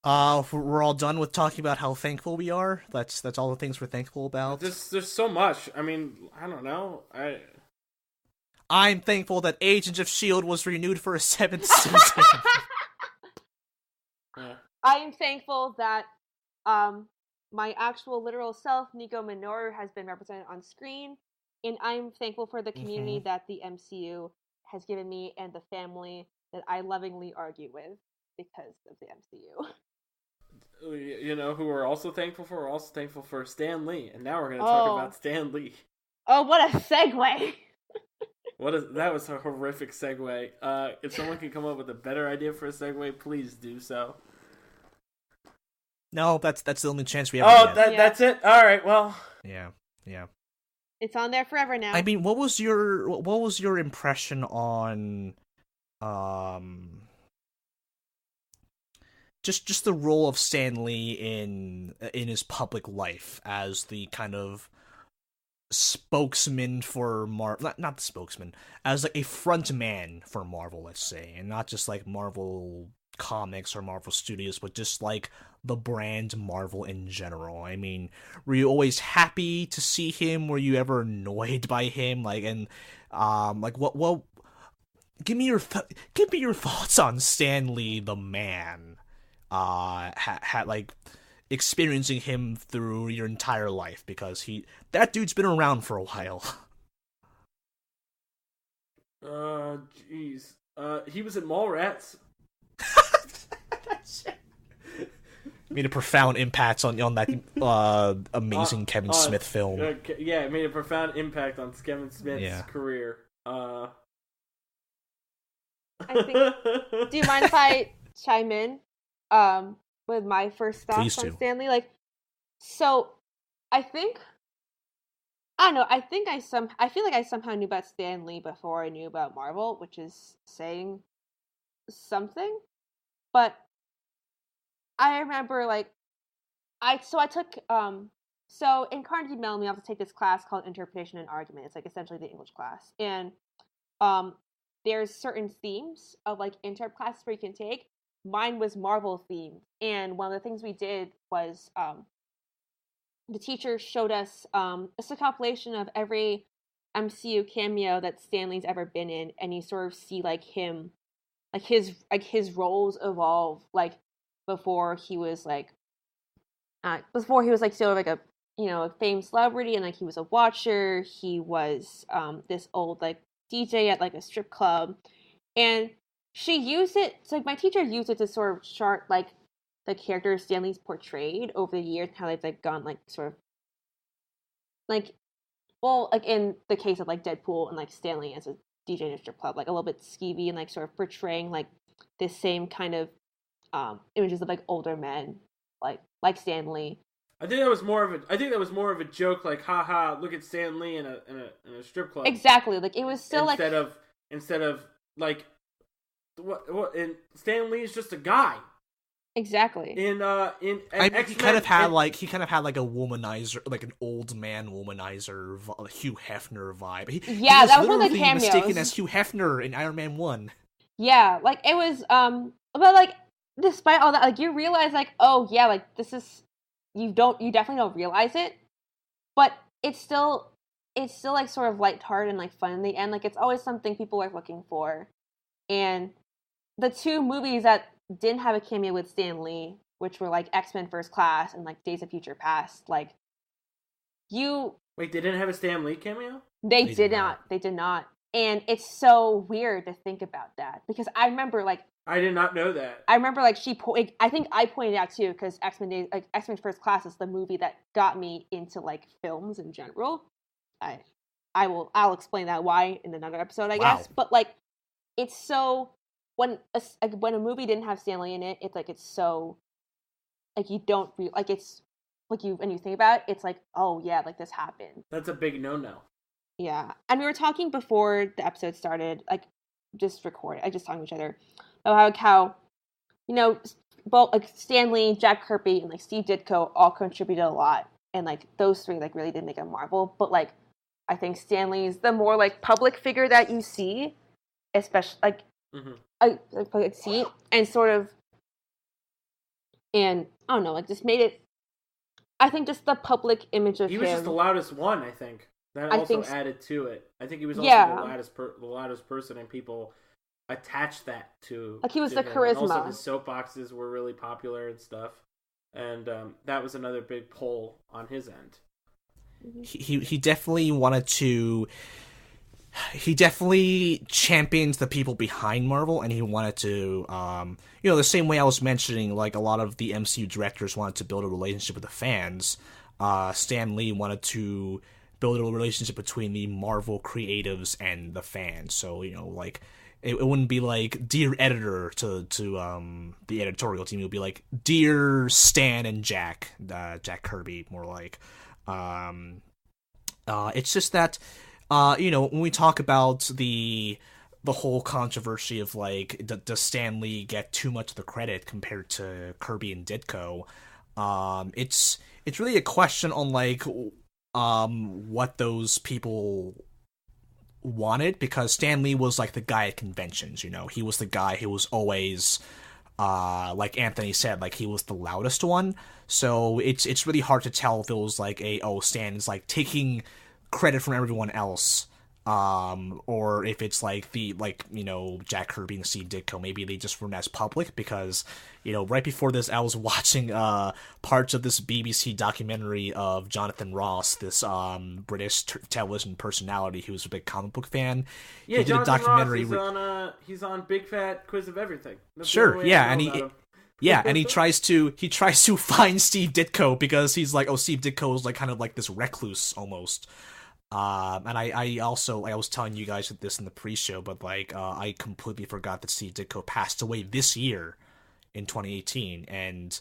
We're all done with talking about how thankful we are. That's all the things we're thankful about. There's so much. I mean, I don't know. I'm thankful that Agents of S.H.I.E.L.D. was renewed for a 7th season. Yeah. I am thankful that my actual literal self, Nico Minoru, has been represented on screen, and I'm thankful for the community that the MCU has given me and the family that I lovingly argue with because of the MCU. You know who we're also thankful for? We're also thankful for Stan Lee, and now we're going to talk about Stan Lee. Oh, what a segue! That was a horrific segue. If someone can come up with a better idea for a segue, please do so. No, that's the only chance we have. Oh, that's it. All right. Well. Yeah. It's on there forever now. I mean, what was your impression on, just the role of Stan Lee in his public life as the kind of spokesman for Marvel, not the spokesman, as like a front man for Marvel, let's say, and not just like Marvel Comics or Marvel Studios, but just like the brand Marvel in general. I mean, were you always happy to see him? Were you ever annoyed by him? Like, and like what? Give me your thoughts on Stan Lee the man. Had like experiencing him through your entire life, because that dude's been around for a while. Jeez. He was in Mallrats. Made a profound impact on that amazing Kevin Smith film. Yeah, it made a profound impact on Kevin Smith's career. I think. Do you mind if I chime in? With my first thoughts on Stan Lee, like, so I think, I don't know, I feel like I somehow knew about Stan Lee before I knew about Marvel, which is saying something. But I remember, like, I took so in Carnegie Mellon we have to take this class called Interpretation and Argument. It's like essentially the English class, and there's certain themes of like interp classes where you can take. Mine was Marvel themed, and one of the things we did was the teacher showed us it's a compilation of every MCU cameo that Stan Lee's ever been in, and you sort of see like him, like his roles evolve, like before he was like sort of like a, you know, a famed celebrity, and like he was a watcher, he was this old like DJ at like a strip club, and she used it, so like my teacher used it to sort of chart like the characters Stan Lee's portrayed over the years, how they've like gone like sort of like, well, like in the case of like Deadpool and like Stan Lee as a DJ in a strip club, like a little bit skeevy and like sort of portraying like this same kind of images of like older men like Stan Lee. I think that was more of a joke, like, haha, look at Stan Lee in a strip club. Exactly, like it was still instead of like what and Stan Lee is just a guy. Exactly. He kind of had like a womanizer, like an old man womanizer, Hugh Hefner vibe. He that was one of the cameos. Mistaken as Hugh Hefner in Iron Man 1. Yeah, like it was but like despite all that, like you realize like, oh yeah, like this is, you definitely don't realize it, but it's still like sort of lighthearted and like fun in the end. Like it's always something people are looking for. And the two movies that didn't have a cameo with Stan Lee, which were like X-Men First Class and like Days of Future Past, like Wait, they didn't have a Stan Lee cameo? They did not. And it's so weird to think about that, because I remember like, I did not know that. I remember like I think I pointed out too, because X-Men First Class is the movie that got me into like films in general. I'll explain that why in another episode, I guess. But like, it's so, when a movie didn't have Stan Lee in it, it's like, it's so like you don't like, it's like when you think about it, it's like, oh yeah, like this happened. That's a big no-no. Yeah, and we were talking before the episode started, like just talking to each other about how, you know, both like Stan Lee, Jack Kirby, and like Steve Ditko all contributed a lot, and like those three like really did make a Marvel. But like, I think Stan Lee's the more like public figure that you see, especially like I see, and sort of, and I don't know, like just made it. I think just the public image of him. He was just the loudest one, I think. That also added to it. I think he was also the loudest person, and people attached that to. Like he was the him. charisma. And also, his soapboxes were really popular and stuff, and that was another big pull on his end. He definitely wanted to. He definitely championed the people behind Marvel, and he wanted to, the same way I was mentioning, like a lot of the MCU directors wanted to build a relationship with the fans. Stan Lee wanted to build a relationship between the Marvel creatives and the fans. So, you know, like it wouldn't be like dear editor to the editorial team. It would be like dear Stan and Jack Kirby, more like. It's just that. When we talk about the whole controversy of like, does Stan Lee get too much of the credit compared to Kirby and Ditko? It's really a question on like what those people wanted, because Stan Lee was like the guy at conventions. You know, he was the guy who was always like Anthony said, like he was the loudest one. So it's really hard to tell if it was like Stan is like taking credit from everyone else, or if it's like Jack Kirby and Steve Ditko. Maybe they just weren't as public because right before this I was watching parts of this BBC documentary of Jonathan Ross, this British television personality who was a big comic book fan. Yeah, he did Jonathan a documentary Ross he's on Big Fat Quiz of Everything. That's sure, yeah, and he tries to find Steve Ditko because he's like, Steve Ditko is like kind of like this recluse almost. And I was telling you guys this in the pre-show, but like I completely forgot that Steve Ditko passed away this year in 2018, and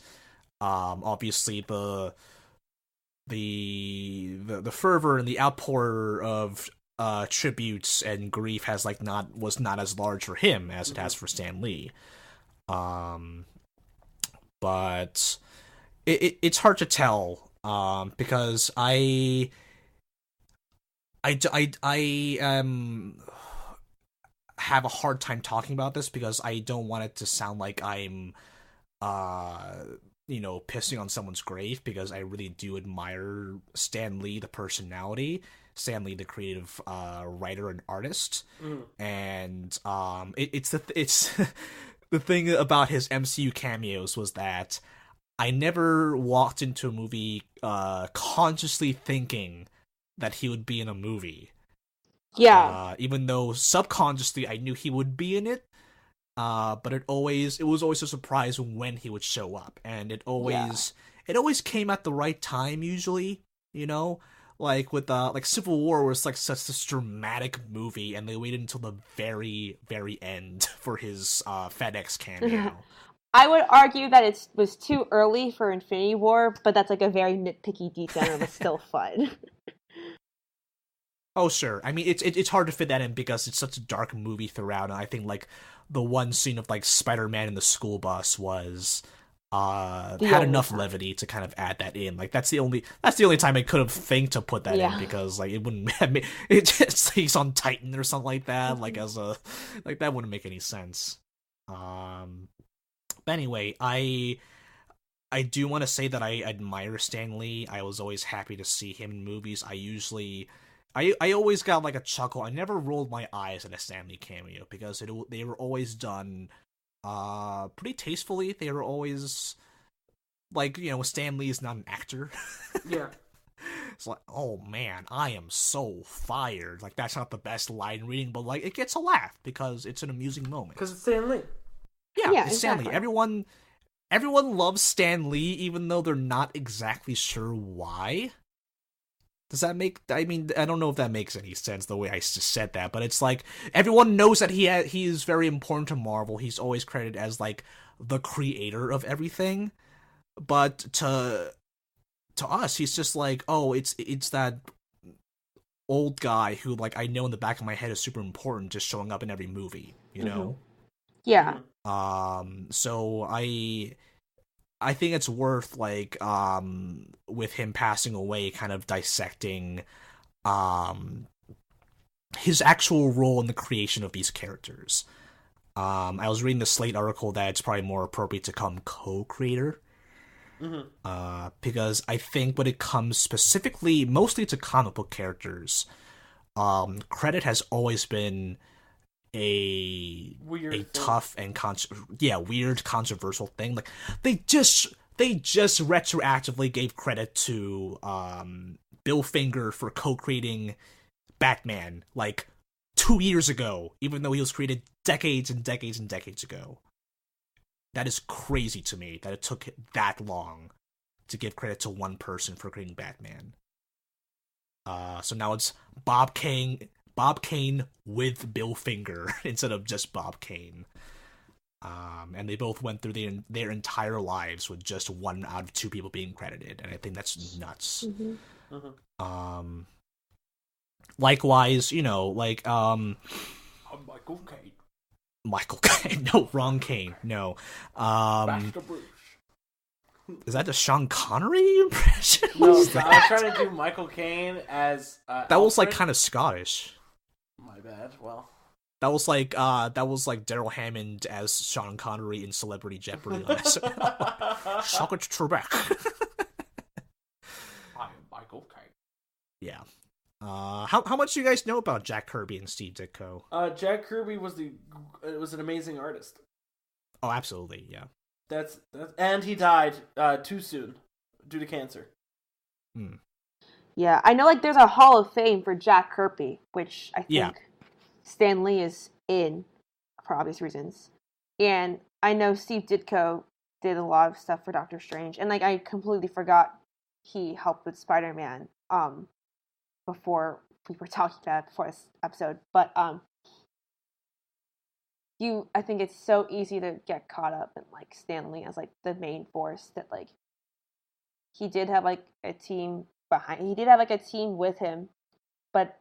obviously the fervor and the outpour of tributes and grief was not as large for him as it has for Stan Lee. But it's hard to tell because I have a hard time talking about this because I don't want it to sound like I'm pissing on someone's grave, because I really do admire Stan Lee the personality, Stan Lee the creative writer and artist, and it's the thing about his MCU cameos was that I never walked into a movie consciously thinking that he would be in a movie. Yeah. Even though subconsciously I knew he would be in it, but it was always a surprise when he would show up, and it always came at the right time usually, like with like Civil War was like such this dramatic movie, and they waited until the very, very end for his FedEx cameo. I would argue that it was too early for Infinity War, but that's like a very nitpicky detail, and it's still fun. Oh sure, I mean it's hard to fit that in because it's such a dark movie throughout, and I think like the one scene of like Spider-Man in the school bus was had enough levity to kind of add that in. Like that's the only time I could have think to put that in, because like it wouldn't he's on Titan or something like that, like as a like that wouldn't make any sense. But anyway, I do want to say that I admire Stan Lee. I was always happy to see him in movies. I always got like a chuckle. I never rolled my eyes at a Stan Lee cameo because they were always done pretty tastefully. They were always like, Stan Lee is not an actor. Yeah. It's like, oh man, I am so fired. Like that's not the best line reading, but like it gets a laugh because it's an amusing moment. Because it's Stan Lee. Yeah, it's exactly. Stan Lee. Everyone loves Stan Lee, even though they're not exactly sure why. Does that make... I mean, I don't know if that makes any sense the way I just said that, but it's like, everyone knows that he is very important to Marvel. He's always credited as, like, the creator of everything. But to us, he's just like, oh, it's that old guy who, like, I know in the back of my head is super important, just showing up in every movie, you know? Yeah. So I think it's worth, like, with him passing away, kind of dissecting his actual role in the creation of these characters. I was reading the Slate article that it's probably more appropriate to call him co-creator. Because I think when it comes specifically, mostly to comic book characters, credit has always been a tough and weird controversial thing. Like they just retroactively gave credit to Bill Finger for co-creating Batman like 2 years ago, even though he was created decades and decades and decades ago. That is crazy to me that it took that long to give credit to one person for creating Batman. So now it's Bob Kane with Bill Finger instead of just Bob Kane. And they both went through their entire lives with just 1 out of 2 people being credited, and I think that's nuts. Likewise, like Michael Caine. Michael Caine. No, wrong Caine. No. Master Bruce. Is that the Sean Connery impression? No, I was trying to do Michael Caine as that was like kind of Scottish. My bad. Well, That was like Daryl Hammond as Sean Connery in Celebrity Jeopardy on SNL. Chocolate Trebek. I am Michael Caine. Yeah. How much do you guys know about Jack Kirby and Steve Ditko? Jack Kirby was an amazing artist. Oh, absolutely, yeah. That's and he died too soon due to cancer. Yeah, I know like there's a Hall of Fame for Jack Kirby, which I think Stan Lee is in for obvious reasons. And I know Steve Ditko did a lot of stuff for Doctor Strange. And like I completely forgot he helped with Spider-Man before we were talking about it before this episode. But I think it's so easy to get caught up in like Stan Lee as like the main force that like he did have like a team behind. He did have like a team with him, but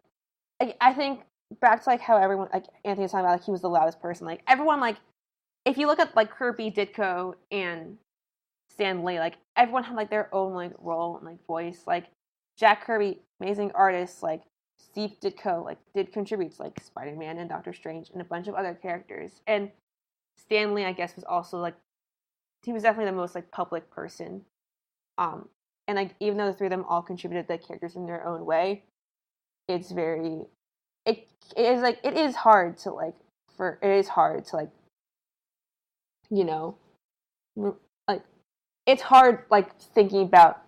I think back to like how everyone like Anthony was talking about, like he was the loudest person. Like everyone, like if you look at like Kirby, Ditko, and Stan Lee, like everyone had like their own like role and like voice. Like Jack Kirby, amazing artist. Like Steve Ditko, like did contribute to like Spider-Man and Doctor Strange and a bunch of other characters. And Stan Lee, I guess, was also like he was definitely the most like public person. And like even though the three of them all contributed the characters in their own way, it's very it is hard to like you know like it's hard like thinking about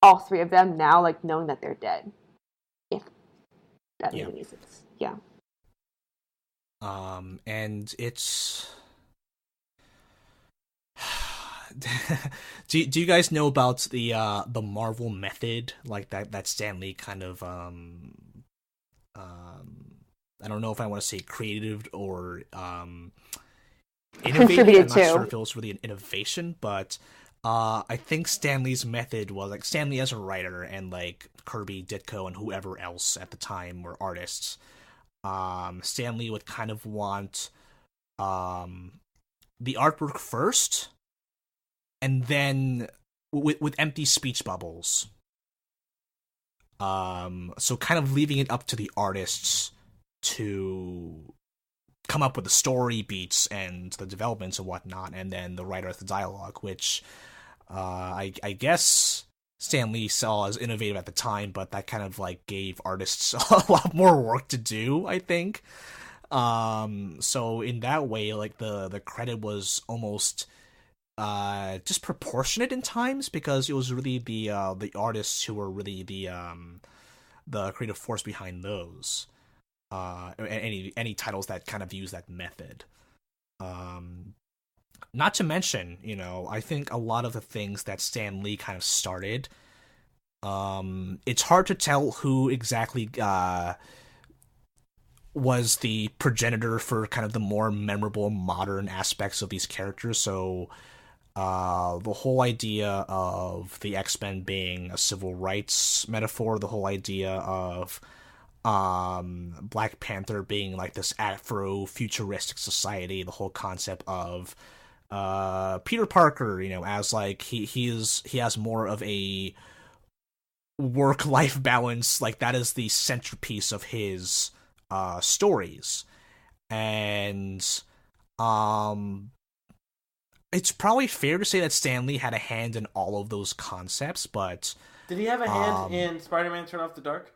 all three of them now, like knowing that they're dead, if that makes any sense. Yeah. And it's do you guys know about the Marvel method, like that Stan Lee kind of I don't know if I want to say creative or innovative. I'm not sure if it was really an innovation, but I think Stan Lee's method was like Stan Lee as a writer and like Kirby, Ditko, and whoever else at the time were artists. Stan Lee would kind of want the artwork first, and then with empty speech bubbles. So kind of leaving it up to the artists to come up with the story beats and the developments and whatnot, and then the writer of the dialogue, which I guess Stan Lee saw as innovative at the time, but that kind of like gave artists a lot more work to do, I think. So in that way, like the credit was almost disproportionate in times, because it was really the artists who were really the creative force behind those. Any titles that kind of use that method. Not to mention, I think a lot of the things that Stan Lee kind of started, it's hard to tell who exactly was the progenitor for kind of the more memorable modern aspects of these characters. So the whole idea of the X-Men being a civil rights metaphor, the whole idea of Black Panther being like this Afro-futuristic society, the whole concept of Peter Parker, as like he has more of a work-life balance, like that is the centerpiece of his stories. And it's probably fair to say that Stan Lee had a hand in all of those concepts, but did he have a hand in Spider-Man Turn Off the Dark?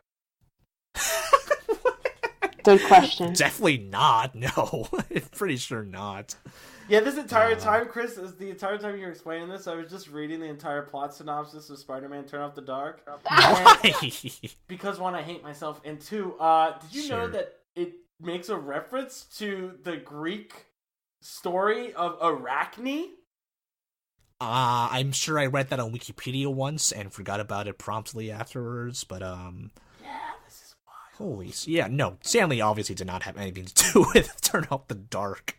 Good question. Definitely not. No, I'm pretty sure not. Yeah, this entire time, Chris, is the entire time you're explaining this, I was just reading the entire plot synopsis of Spider-Man Turn Off the Dark. Because one, I hate myself, and two, did you know that it makes a reference to the Greek story of Arachne? I'm sure I read that on Wikipedia once and forgot about it promptly afterwards, but holy, yeah, no, Stan Lee obviously did not have anything to do with Turn Off the Dark.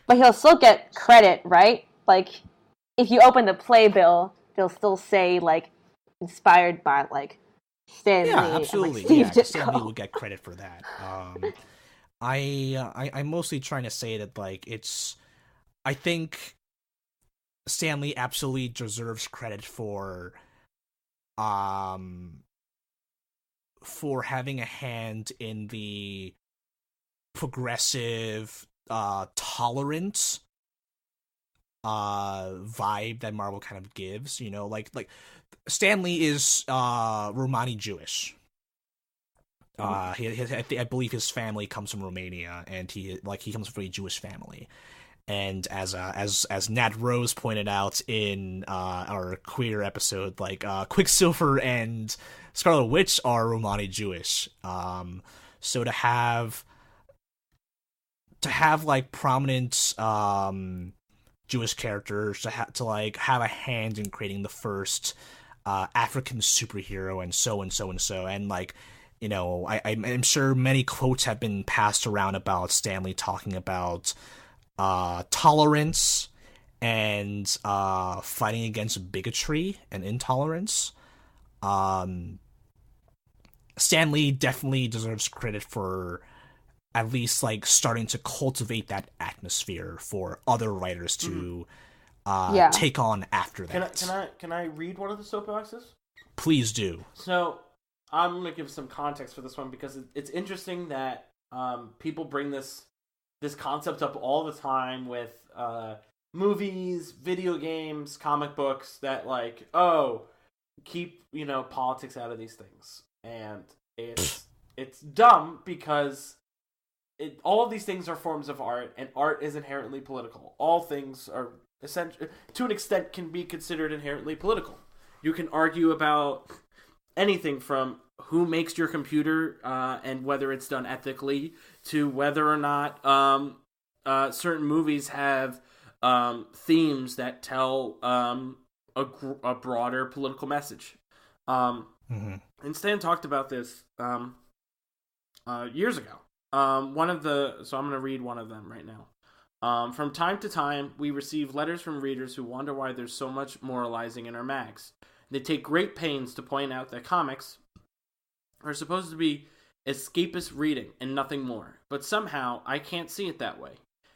But he'll still get credit, right? Like, if you open the playbill, they'll still say, like, inspired by, like, Stan Lee. Yeah, absolutely. And, like, Steve Ditko. Stan Lee will get credit for that. I'm mostly trying to say that, like, I think Stan Lee absolutely deserves credit for having a hand in the progressive, tolerant vibe that Marvel kind of gives. You know, like Stan Lee is Romani Jewish. I believe his family comes from Romania, and he comes from a Jewish family. And as Nat Rose pointed out in our queer episode, like Quicksilver and Scarlet Witch are Romani Jewish. So to have like prominent Jewish characters to have a hand in creating the first African superhero, and so, and like, you know, I'm sure many quotes have been passed around about Stan Lee talking about tolerance and fighting against bigotry and intolerance. Stan Lee definitely deserves credit for at least like starting to cultivate that atmosphere for other writers to take on after that. Can I read one of the soapboxes? Please do. So I'm gonna give some context for this one because it's interesting that people bring this concept up all the time with movies, video games, comic books, that like, oh, keep, you know, politics out of these things. And it's dumb because all of these things are forms of art, and art is inherently political. All things are essentially, to an extent, can be considered inherently political. You can argue about anything from who makes your computer and whether it's done ethically, to whether or not certain movies have themes that tell a broader political message. And Stan talked about this years ago. So I'm going to read one of them right now. From time to time, we receive letters from readers who wonder why there's so much moralizing in our mags. They take great pains to point out that comics are supposed to be escapist reading and nothing more. But somehow, I can't see it that way.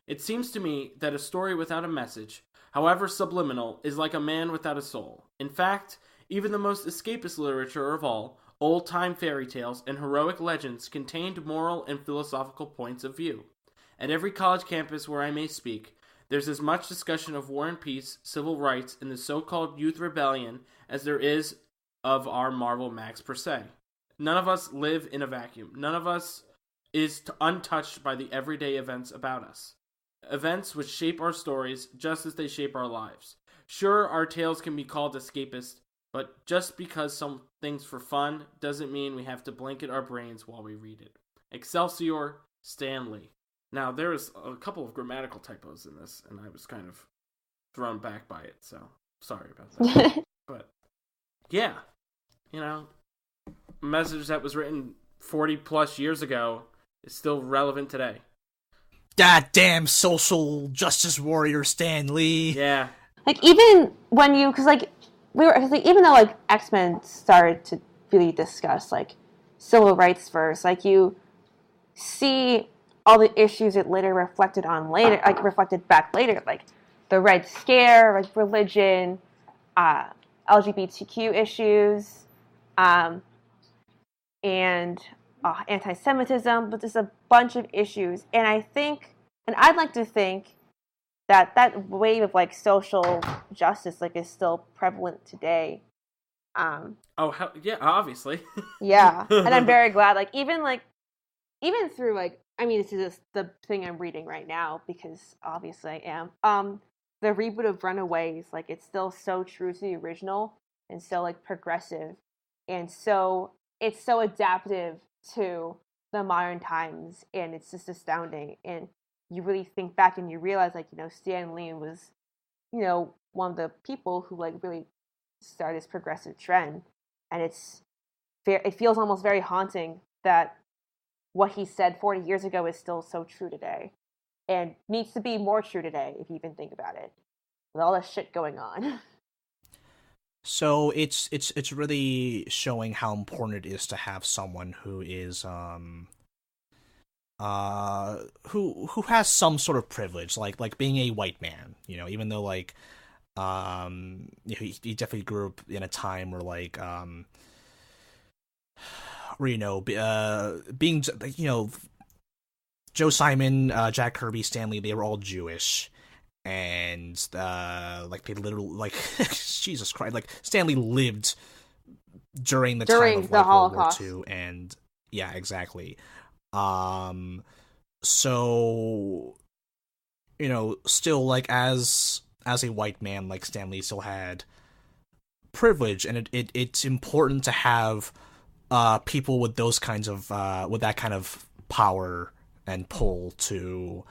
It seems to me that a story without a message, however subliminal, is like a man without a soul. In fact, even the most escapist literature of all, old-time fairy tales and heroic legends, contained moral and philosophical points of view. At every college campus where I may speak, there's as much discussion of war and peace, civil rights, and the so-called youth rebellion as there is of our Marvel Max per se. None of us live in a vacuum. None of us is untouched by the everyday events about us. Events which shape our stories just as they shape our lives. Sure, our tales can be called escapist, but just because something's for fun doesn't mean we have to blanket our brains while we read it. Excelsior, Stan Lee. Now, there was a couple of grammatical typos in this, and I was kind of thrown back by it, so sorry about that. But, yeah, you know, a message that was written 40 plus years ago is still relevant today. God damn social justice warrior Stan Lee. Yeah. Like, even when you, because, like, even though, like, X-Men started to really discuss, like, civil rights first, like, you see all the issues it later reflected back later, like the Red Scare, like religion, LGBTQ issues, and anti-Semitism, but there's a bunch of issues. And I'd like to think that wave of, like, social justice, like, is still prevalent today. Yeah, obviously. Yeah, and I'm very glad, like, even through, like, I mean, this is just the thing I'm reading right now, because obviously I am. The reboot of Runaways, like, it's still so true to the original, and so, like, progressive, and so it's so adaptive to the modern times, and it's just astounding. And you really think back and you realize, like, you know, Stan Lee was, you know, one of the people who, like, really started this progressive trend, and it feels almost very haunting that what he said 40 years ago is still so true today, and needs to be more true today, if you even think about it, with all this shit going on. So it's really showing how important it is to have someone who is who has some sort of privilege, like being a white man, you know, even though, like, he definitely grew up in a time where, like, where, you know, being, you know, Joe Simon, Jack Kirby, Stan Lee, they were all Jewish. And, like, they literally, like, Jesus Christ, like, Stan Lee lived during the time of, like, Holocaust. World War II, and, yeah, exactly. So, you know, still, like, as a white man, like, Stan Lee still had privilege, and it's important to have, people with those kinds of, with that kind of power and pull to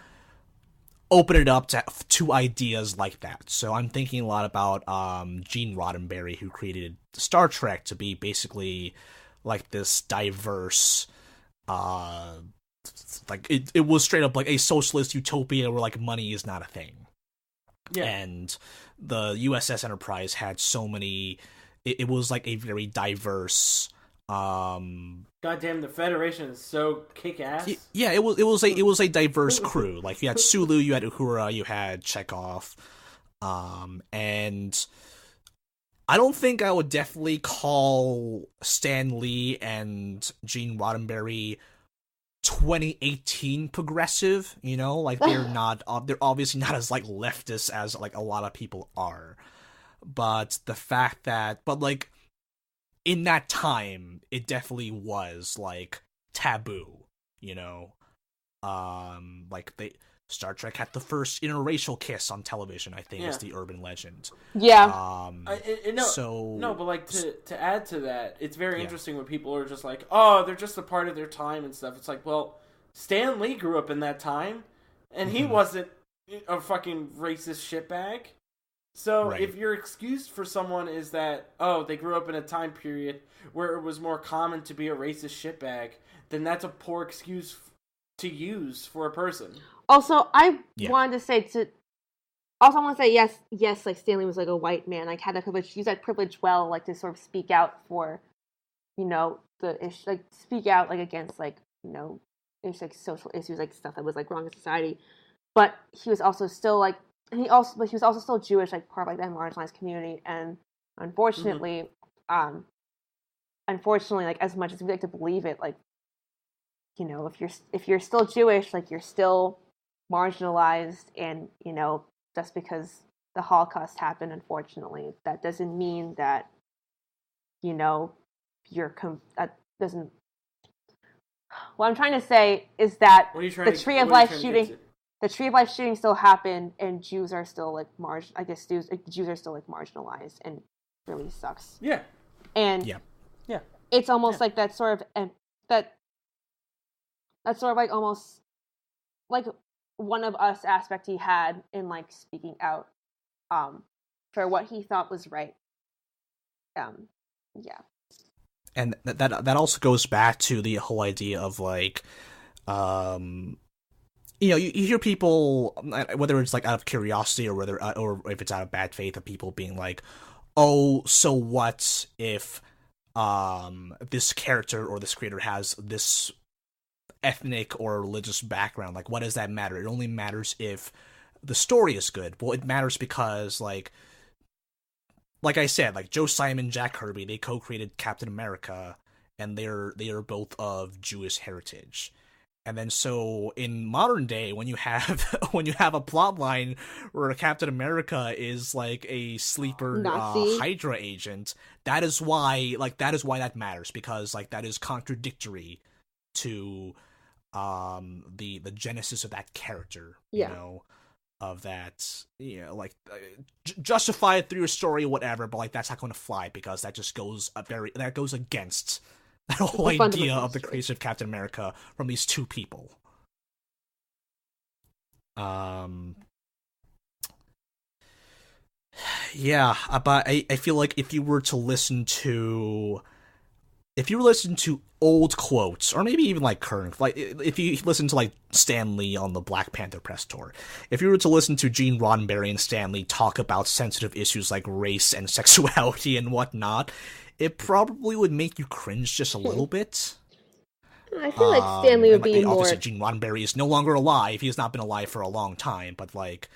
open it up to ideas like that. So I'm thinking a lot about Gene Roddenberry, who created Star Trek to be basically like this diverse, like it was straight up like a socialist utopia where like money is not a thing. Yeah. And the USS Enterprise had so many. It was like a very diverse. Goddamn, the Federation is so kick-ass. Yeah, it was a diverse crew. Like, you had Sulu, you had Uhura, you had Chekhov, and I don't think I would definitely call Stan Lee and Gene Roddenberry 2018 progressive. You know, like they're obviously not as like leftist as like a lot of people are, but the fact that, like, in that time, it definitely was, like, taboo, you know? Like, Star Trek had the first interracial kiss on television, I think, is the urban legend. Yeah. But, like, to add to that, it's very interesting when people are just like, oh, they're just a part of their time and stuff. It's like, well, Stan Lee grew up in that time, and he wasn't a fucking racist shitbag. So if your excuse for someone is that, oh, they grew up in a time period where it was more common to be a racist shitbag, then that's a poor excuse to use for a person. Also, I want to say yes, like Stanley was like a white man, like had that privilege, use that privilege well, like to sort of speak out for, you know, the issue, like speak out like against like, you know, issues, like social issues, like stuff that was like wrong in society. But he was also still like. And he was also still Jewish, like part of like that marginalized community, and unfortunately, like as much as we like to believe it, like, you know, if you're still Jewish, like you're still marginalized, and you know, just because the Holocaust happened, unfortunately, that doesn't mean that, you know, that doesn't. What I'm trying to say is that the Tree of Life shooting. The Tree of Life shooting still happened, and Jews are still like Jews are still like marginalized, and it really sucks. Yeah, and it's almost like that sort of, and that's sort of like almost like one of us aspect he had in like speaking out, for what he thought was right. And that also goes back to the whole idea of like, you know, you hear people, whether it's like out of curiosity or or if it's out of bad faith, of people being like, "Oh, so what if this character or this creator has this ethnic or religious background? Like, what does that matter? It only matters if the story is good." Well, it matters because, like I said, like Joe Simon, Jack Kirby, they co-created Captain America, and they are both of Jewish heritage. And then so in modern day, when you have a plot line where Captain America is like a sleeper Hydra agent, that is why that matters, because like that is contradictory to the genesis of that character, you know, of that, you know, like justify it through your story or whatever, but like that's not going to fly because that just goes against that whole idea of the creation of Captain America from these two people. Yeah, but I feel like if you were to listen to old quotes, or maybe even like current, like if you listen to like Stan Lee on the Black Panther press tour, if you were to listen to Gene Roddenberry and Stan Lee talk about sensitive issues like race and sexuality and whatnot, it probably would make you cringe just a little bit. I feel like Stan Lee would be more. Obviously, Gene Roddenberry is no longer alive. He has not been alive for a long time. But like,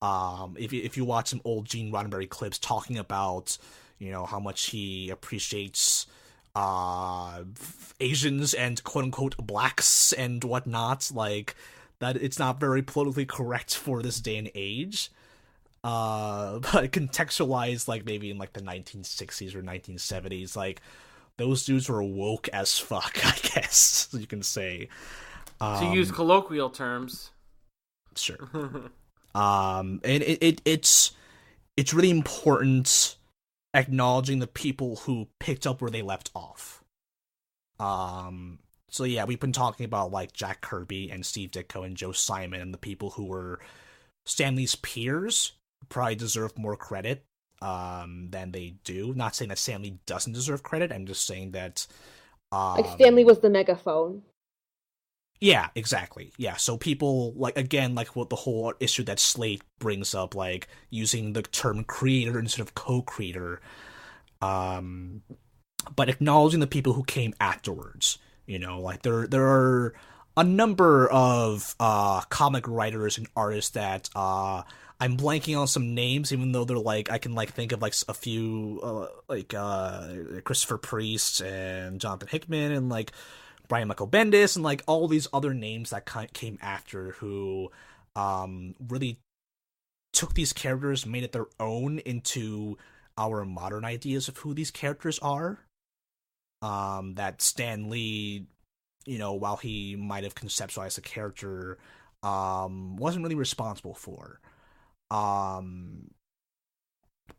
if you watch some old Gene Roddenberry clips talking about, you know, how much he appreciates Asians and quote unquote blacks and whatnot, like that it's not very politically correct for this day and age. But contextualized, like, maybe in, like, the 1960s or 1970s, like, those dudes were woke as fuck, I guess you can say. To use colloquial terms. Sure. And it's really important acknowledging the people who picked up where they left off. So yeah, we've been talking about, like, Jack Kirby and Steve Ditko and Joe Simon, and the people who were Stan Lee's peers probably deserve more credit than they do. Not saying that Stan Lee doesn't deserve credit. I'm just saying that like Stan Lee was the megaphone. Yeah, exactly. Yeah, so people, like, again, like what the whole issue that Slate brings up, like using the term creator instead of co-creator, but acknowledging the people who came afterwards. You know, like there are a number of comic writers and artists that I'm blanking on some names, even though they're, like, I can, like, think of, like, a few, like Christopher Priest and Jonathan Hickman and, like, Brian Michael Bendis and, like, all these other names that came after who really took these characters, made it their own into our modern ideas of who these characters are. That Stan Lee, you know, while he might have conceptualized a character, wasn't really responsible for.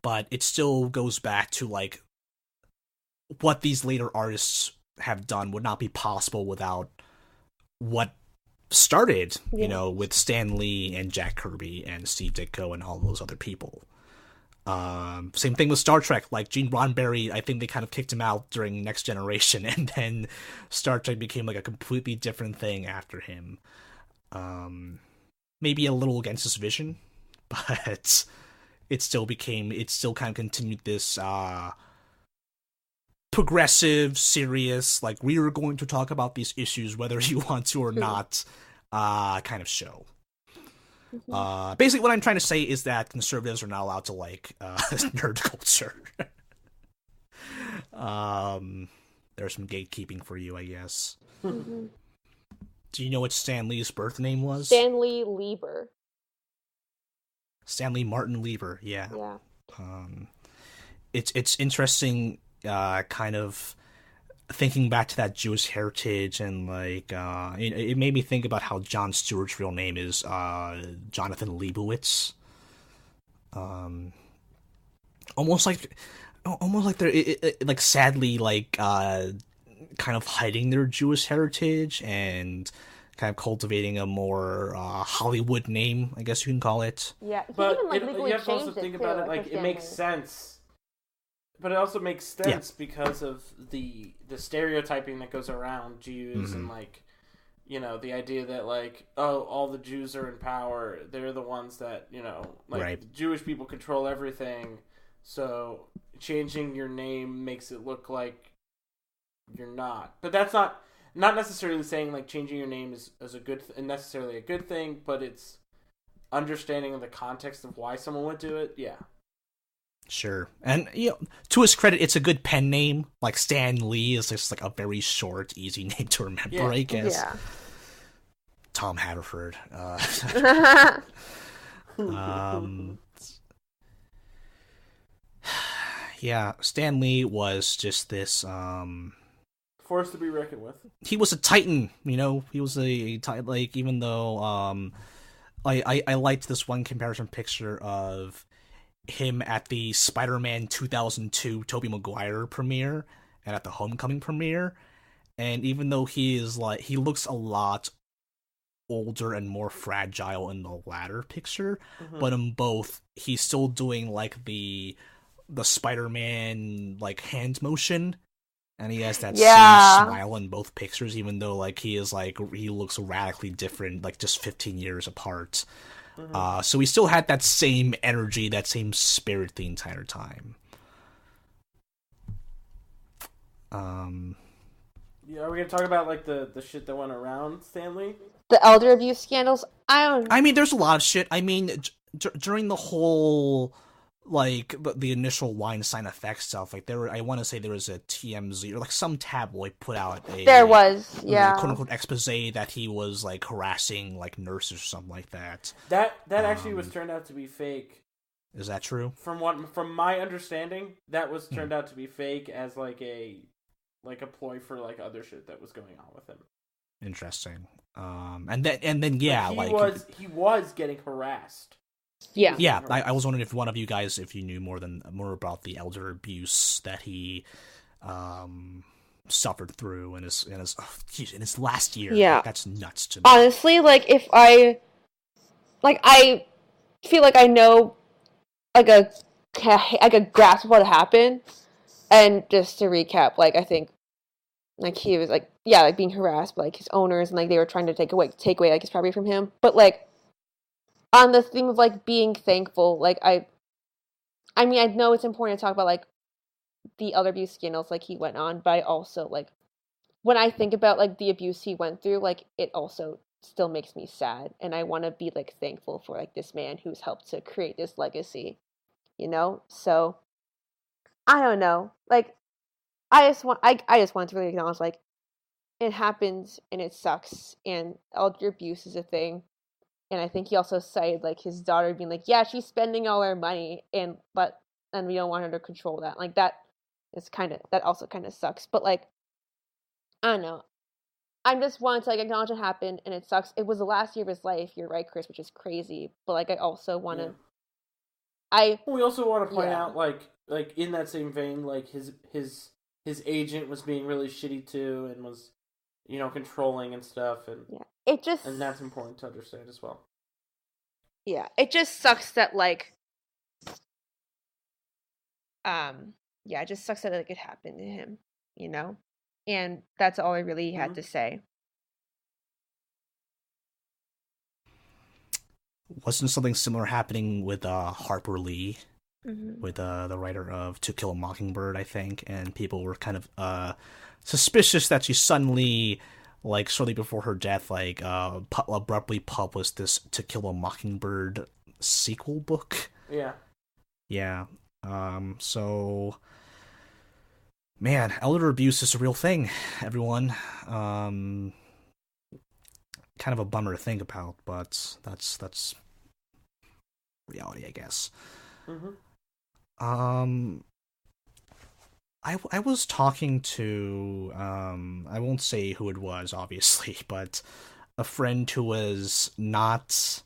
But it still goes back to, like, what these later artists have done would not be possible without what started, you know, with Stan Lee and Jack Kirby and Steve Ditko and all those other people. Same thing with Star Trek. Like, Gene Roddenberry, I think they kind of kicked him out during Next Generation, and then Star Trek became, like, a completely different thing after him. Maybe a little against his vision, but it still kind of continued this progressive, serious, like, we are going to talk about these issues whether you want to or not kind of show. Basically what I'm trying to say is that conservatives are not allowed to like nerd culture. There's some gatekeeping for you, I guess. Do you know what Stan Lee's birth name was? Stanley Lieber. Stanley Martin Lieber, yeah. Yeah. It's interesting, kind of thinking back to that Jewish heritage, and like it made me think about how Jon Stewart's real name is Jonathan Leibowitz. Almost like they're like sadly like kind of hiding their Jewish heritage and kind of cultivating a more Hollywood name, I guess you can call it. Yeah, but even, like, you have to also think about it, like, it makes sense. But it also makes sense because of the stereotyping that goes around Jews and, like, you know, the idea that, like, oh, all the Jews are in power. They're the ones that, you know, like, the Jewish people control everything. So changing your name makes it look like you're not. But that's not necessarily saying, like, changing your name is necessarily a good thing, but it's understanding of the context of why someone would do it. Yeah. Sure. And, you know, to his credit, it's a good pen name. Like, Stan Lee is just, like, a very short, easy name to remember, I guess. Yeah. Tom Haverford. Yeah, Stan Lee was just this, force to be reckoned with. He was a titan, you know? He was a titan, like, even though, I liked this one comparison picture of him at the Spider-Man 2002 Tobey Maguire premiere and at the Homecoming premiere, and even though he looks a lot older and more fragile in the latter picture, but in both he's still doing like the Spider-Man like hand motion, and he has that same smile in both pictures, even though like he looks radically different, like just 15 years apart. So he still had that same energy, that same spirit the entire time. Yeah, are we gonna talk about like the shit that went around Stanley? The elder abuse scandals? I mean, there's a lot of shit. I mean, during the whole like the initial Weinstein effect stuff, like I want to say there was a TMZ or like some tabloid put out There was, quote yeah. unquote expose that he was like harassing like nurses or something like that. That actually was turned out to be fake. Is that true? From my understanding, that was turned out to be fake as like a ploy for like other shit that was going on with him. Interesting. And then yeah, he was getting harassed. Yeah. Yeah, I was wondering if one of you guys, if you knew more about the elder abuse that he suffered through in his last year. Yeah. Like, that's nuts to me. Honestly, like if I feel like I know like a grasp of what happened, and just to recap, like I think like he was like like being harassed by like his owners, and like they were trying to take away like his property from him, but like on the theme of like being thankful, like I mean I know it's important to talk about like the other abuse scandals like he went on, but I also like when I think about like the abuse he went through, like it also still makes me sad, and I want to be like thankful for like this man who's helped to create this legacy, you know? So I don't know. Like I just want to really acknowledge like it happens and it sucks, and elder abuse is a thing. And I think he also cited like his daughter being like, yeah, she's spending all our money, and we don't want her to control that. Like that also kind of sucks. But like I don't know. I just wanted to like acknowledge it happened and it sucks. It was the last year of his life. You're right, Chris, which is crazy. But like I also want to. We also want to point out like in that same vein, like his agent was being really shitty too, and was controlling and stuff, and and that's important to understand as well. Yeah, it just sucks that like it just sucks that like it happened to him, and that's all I really had to say. Wasn't something similar happening with Harper Lee, with the writer of To Kill a Mockingbird, I think, and people were kind of suspicious that she suddenly, like shortly before her death, like abruptly published this To Kill a Mockingbird sequel book. Yeah. So, man, elder abuse is a real thing, everyone. Kind of a bummer to think about, but that's reality, I guess. I was talking to I won't say who it was, obviously, but a friend who was not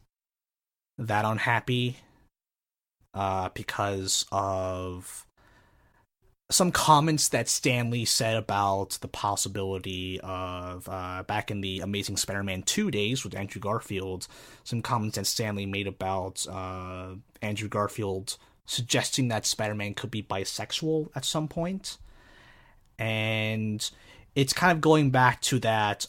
that unhappy because of some comments that Stan Lee said about the possibility of back in the Amazing Spider-Man 2 days with Andrew Garfield, some comments that Stan Lee made about Andrew Garfield suggesting that Spider-Man could be bisexual at some point. And it's kind of going back to that,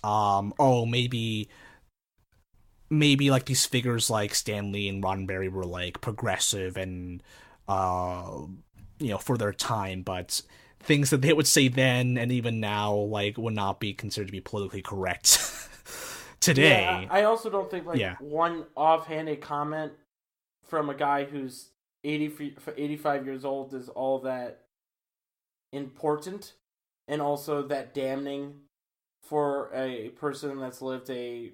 maybe like these figures like Stan Lee and Roddenberry were like progressive and for their time, but things that they would say then and even now like would not be considered to be politically correct today. Yeah, I also don't think one offhanded comment from a guy who's 85 years old is all that important, and also that damning for a person that's lived a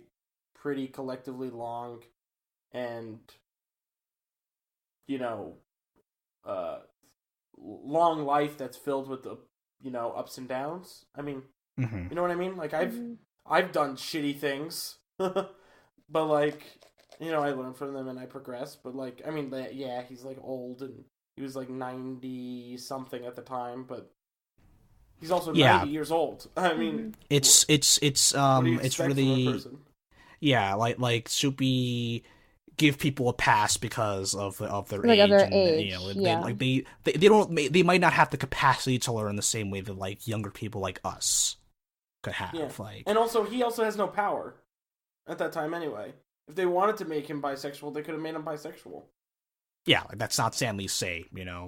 pretty collectively long and long life that's filled with the ups and downs. I mean, you know what I mean? Like I've done shitty things, but like I learned from them and I progressed. But like I mean, he's like old and he was like 90 something at the time, but he's also 90 years old. I mean, it's really like Soupy give people a pass because of their age, they might not have the capacity to learn the same way that like younger people like us could have. And also he also has no power at that time anyway. If they wanted to make him bisexual, they could have made him bisexual. Yeah, like that's not Stan Lee's say, and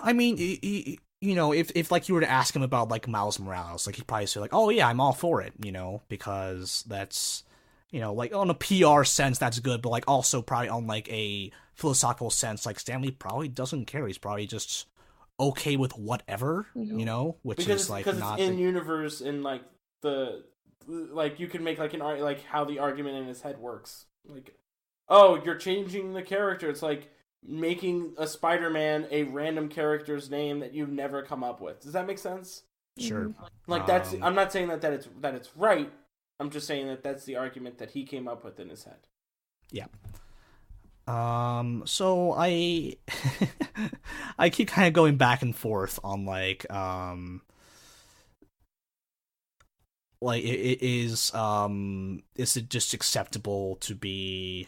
I mean, if like you were to ask him about like Miles Morales, like he'd probably say like, "Oh yeah, I'm all for it," because that's you know, like on a PR sense, that's good, but like also probably on like a philosophical sense, like Stan Lee probably doesn't care. He's probably just okay with whatever, you know, which because is like because not it's in universe and like you can make like like how the argument in his head works. Like, oh, you're changing the character. It's like making a Spider-Man a random character's name that you've never come up with. Does that make sense? Sure. Like that's. I'm not saying that it's right. I'm just saying that that's the argument that he came up with in his head. Yeah. So I I keep kind of going back and forth on like is it just acceptable to be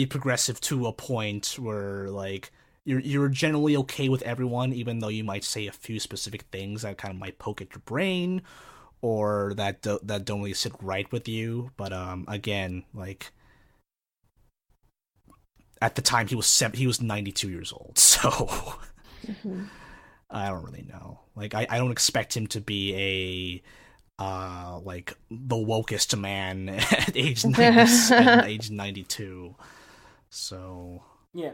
progressive to a point where like you're generally okay with everyone, even though you might say a few specific things that kind of might poke at your brain or that don't really sit right with you. But again, like at the time he was 92 years old, so I don't really know. Like I don't expect him to be a like the wokest man at age 92. So yeah.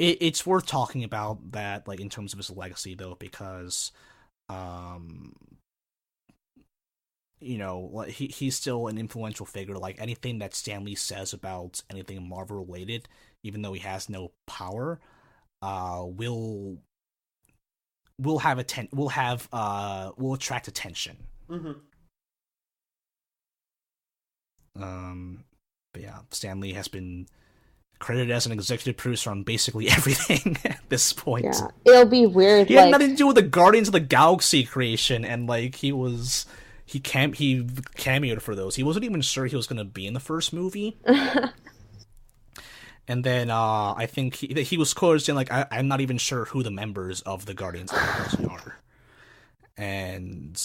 It's worth talking about that, like in terms of his legacy, though, because, you know, like he's still an influential figure. Like anything that Stan Lee says about anything Marvel related, even though he has no power, will attract attention. Mm-hmm. But yeah, Stan Lee has been credited as an executive producer on basically everything at this point. Yeah, it'll be weird. He had nothing to do with the Guardians of the Galaxy creation, and like he cameoed for those. He wasn't even sure he was going to be in the first movie. And then I think he was quoted saying like, I'm not even sure who the members of the Guardians of the Galaxy are. And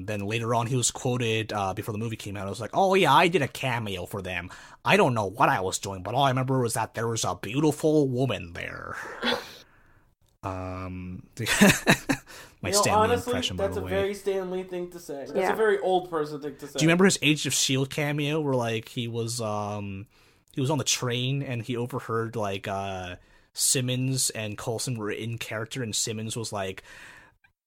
then later on, he was quoted before the movie came out. I was like, "Oh yeah, I did a cameo for them. I don't know what I was doing, but all I remember was that there was a beautiful woman there." My Stan Lee impression, by the way. That's a very Stan Lee thing to say. That's a very old person thing to say. Do you remember his Age of S.H.I.E.L.D. cameo, where like he was on the train and he overheard like Simmons and Coulson were in character, and Simmons was like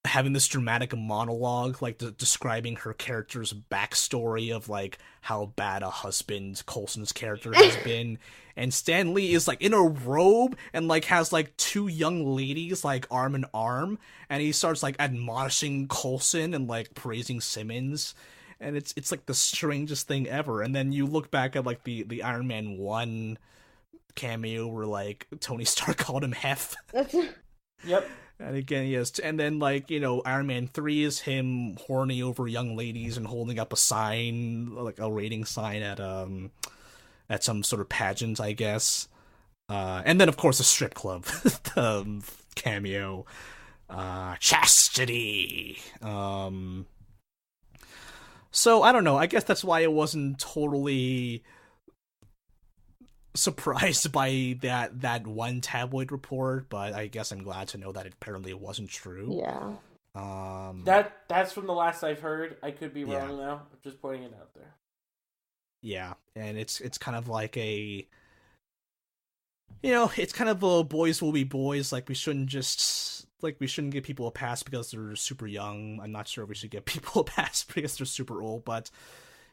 having this dramatic monologue, like describing her character's backstory of like how bad a husband Coulson's character has been, and Stan Lee is like in a robe and like has like two young ladies like arm in arm, and he starts like admonishing Coulson and like praising Simmons, and it's like the strangest thing ever. And then you look back at like the Iron Man 1 cameo where like Tony Stark called him Hef. Yep. And again, yes, and then like, you know, Iron Man 3 is him horny over young ladies and holding up a sign, like a rating sign at some sort of pageant, I guess. And then of course the strip club cameo, chastity. So I don't know. I guess that's why it wasn't totally surprised by that one tabloid report, but I guess I'm glad to know that apparently it wasn't true. Yeah. That's from the last I've heard. I could be wrong though. I'm just pointing it out there. Yeah, and it's kind of like a, you know, it's kind of a boys will be boys. Like we shouldn't give people a pass because they're super young. I'm not sure if we should give people a pass because they're super old, but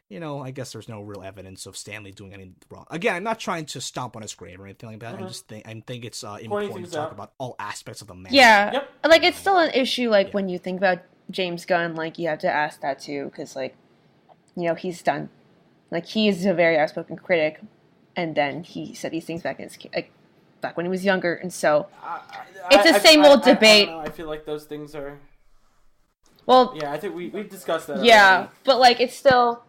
you know, I guess there's no real evidence of Stan Lee doing anything wrong. Again, I'm not trying to stomp on his grave or anything like that. I just think it's important to talk about all aspects of the man. Yeah, yep. Like it's still an issue. Like when you think about James Gunn, like you have to ask that too, because like, you know, he's done, like he is a very outspoken critic, and then he said these things back when he was younger, and so it's the same old debate. I don't know, I feel like those things are. Well, yeah, I think we've discussed that. Yeah, already. but like it's still.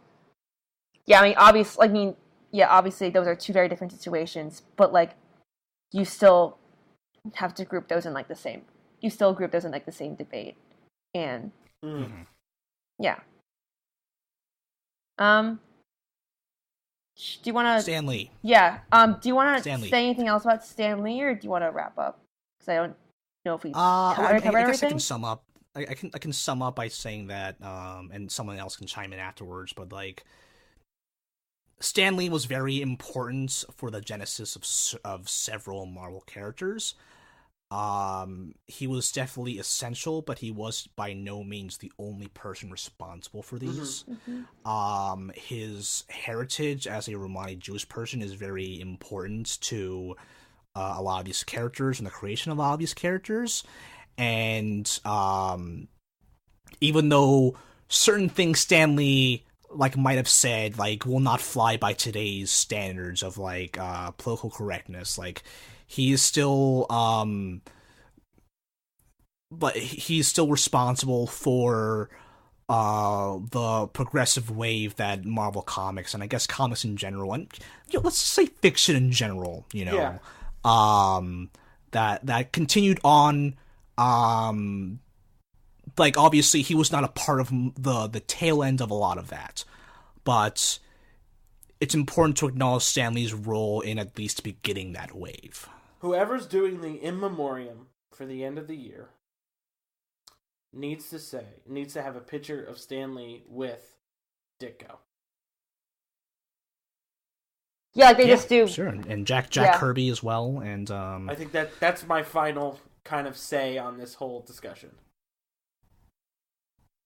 Yeah, obviously those are two very different situations, but like you still have to group those in like the same. You still group those in like the same debate, and yeah. Do you want to Stan Lee? Yeah. Do you want to say anything else about Stan Lee, or do you want to wrap up? Because I don't know if we covered everything. I guess I can sum up. I can sum up by saying that, and someone else can chime in afterwards, but like, Stan Lee was very important for the genesis of several Marvel characters. He was definitely essential, but he was by no means the only person responsible for these. His heritage as a Romani Jewish person is very important to a lot of these characters and the creation of a lot of these characters. And even though certain things Stan Lee like might have said like will not fly by today's standards of like political correctness, like he is still but he's still responsible for the progressive wave that Marvel Comics, and I guess comics in general, and let's say fiction in general, that continued on. Like, obviously, he was not a part of the tail end of a lot of that, but it's important to acknowledge Stan Lee's role in at least beginning that wave. Whoever's doing the in memoriam for the end of the year needs to have a picture of Stan Lee with Ditko. Yeah, like they just do. Sure, and Jack Kirby as well, and I think that's my final kind of say on this whole discussion.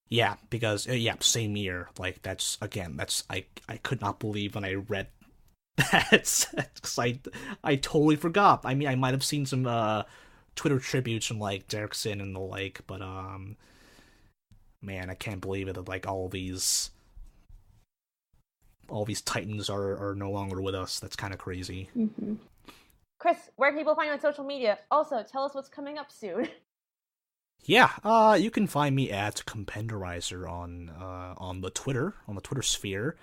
Yeah, because same year. Like I could not believe when I read that, because I totally forgot. I mean, I might have seen some Twitter tributes from like Derrickson and the like, but man, I can't believe it that like all these titans are no longer with us. That's kind of crazy. Mm-hmm. Chris, where can people find you on social media? Also, tell us what's coming up soon. Yeah, you can find me at Compendorizer on the Twitter sphere.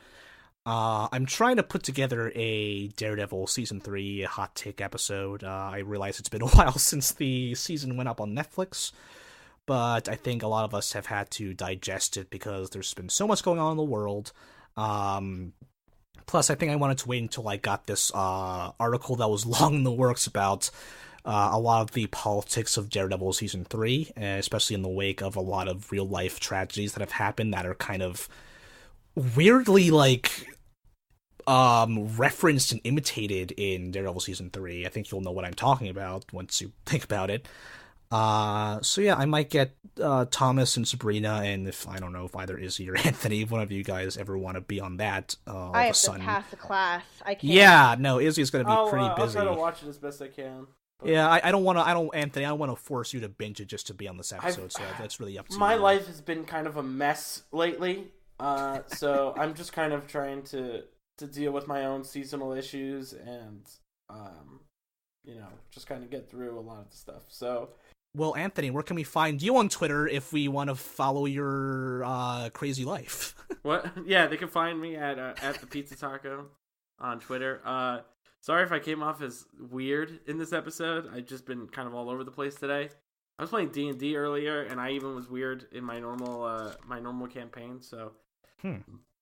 I'm trying to put together a Daredevil Season 3 hot take episode. I realize it's been a while since the season went up on Netflix, but I think a lot of us have had to digest it because there's been so much going on in the world. Plus, I think I wanted to wait until I got this article that was long in the works about a lot of the politics of Daredevil Season 3, especially in the wake of a lot of real-life tragedies that have happened that are kind of weirdly, like, referenced and imitated in Daredevil Season 3. I think you'll know what I'm talking about once you think about it. So yeah, I might get Thomas and Sabrina, and if either Izzy or Anthony, if one of you guys ever want to be on that, I have to pass the class. I can't. Yeah, no, Izzy's gonna be pretty busy. I'll try to watch it as best I can. But... Yeah, Anthony, I don't want to force you to binge it just to be on this episode, so that's really up to you. My life has been kind of a mess lately, so I'm just kind of trying to deal with my own seasonal issues and, just kind of get through a lot of the stuff, so... Well, Anthony, where can we find you on Twitter if we want to follow your crazy life? What? Yeah, they can find me at the Pizza Taco on Twitter. Sorry if I came off as weird in this episode. I've just been kind of all over the place today. I was playing D&D earlier, and I even was weird in my normal campaign. So,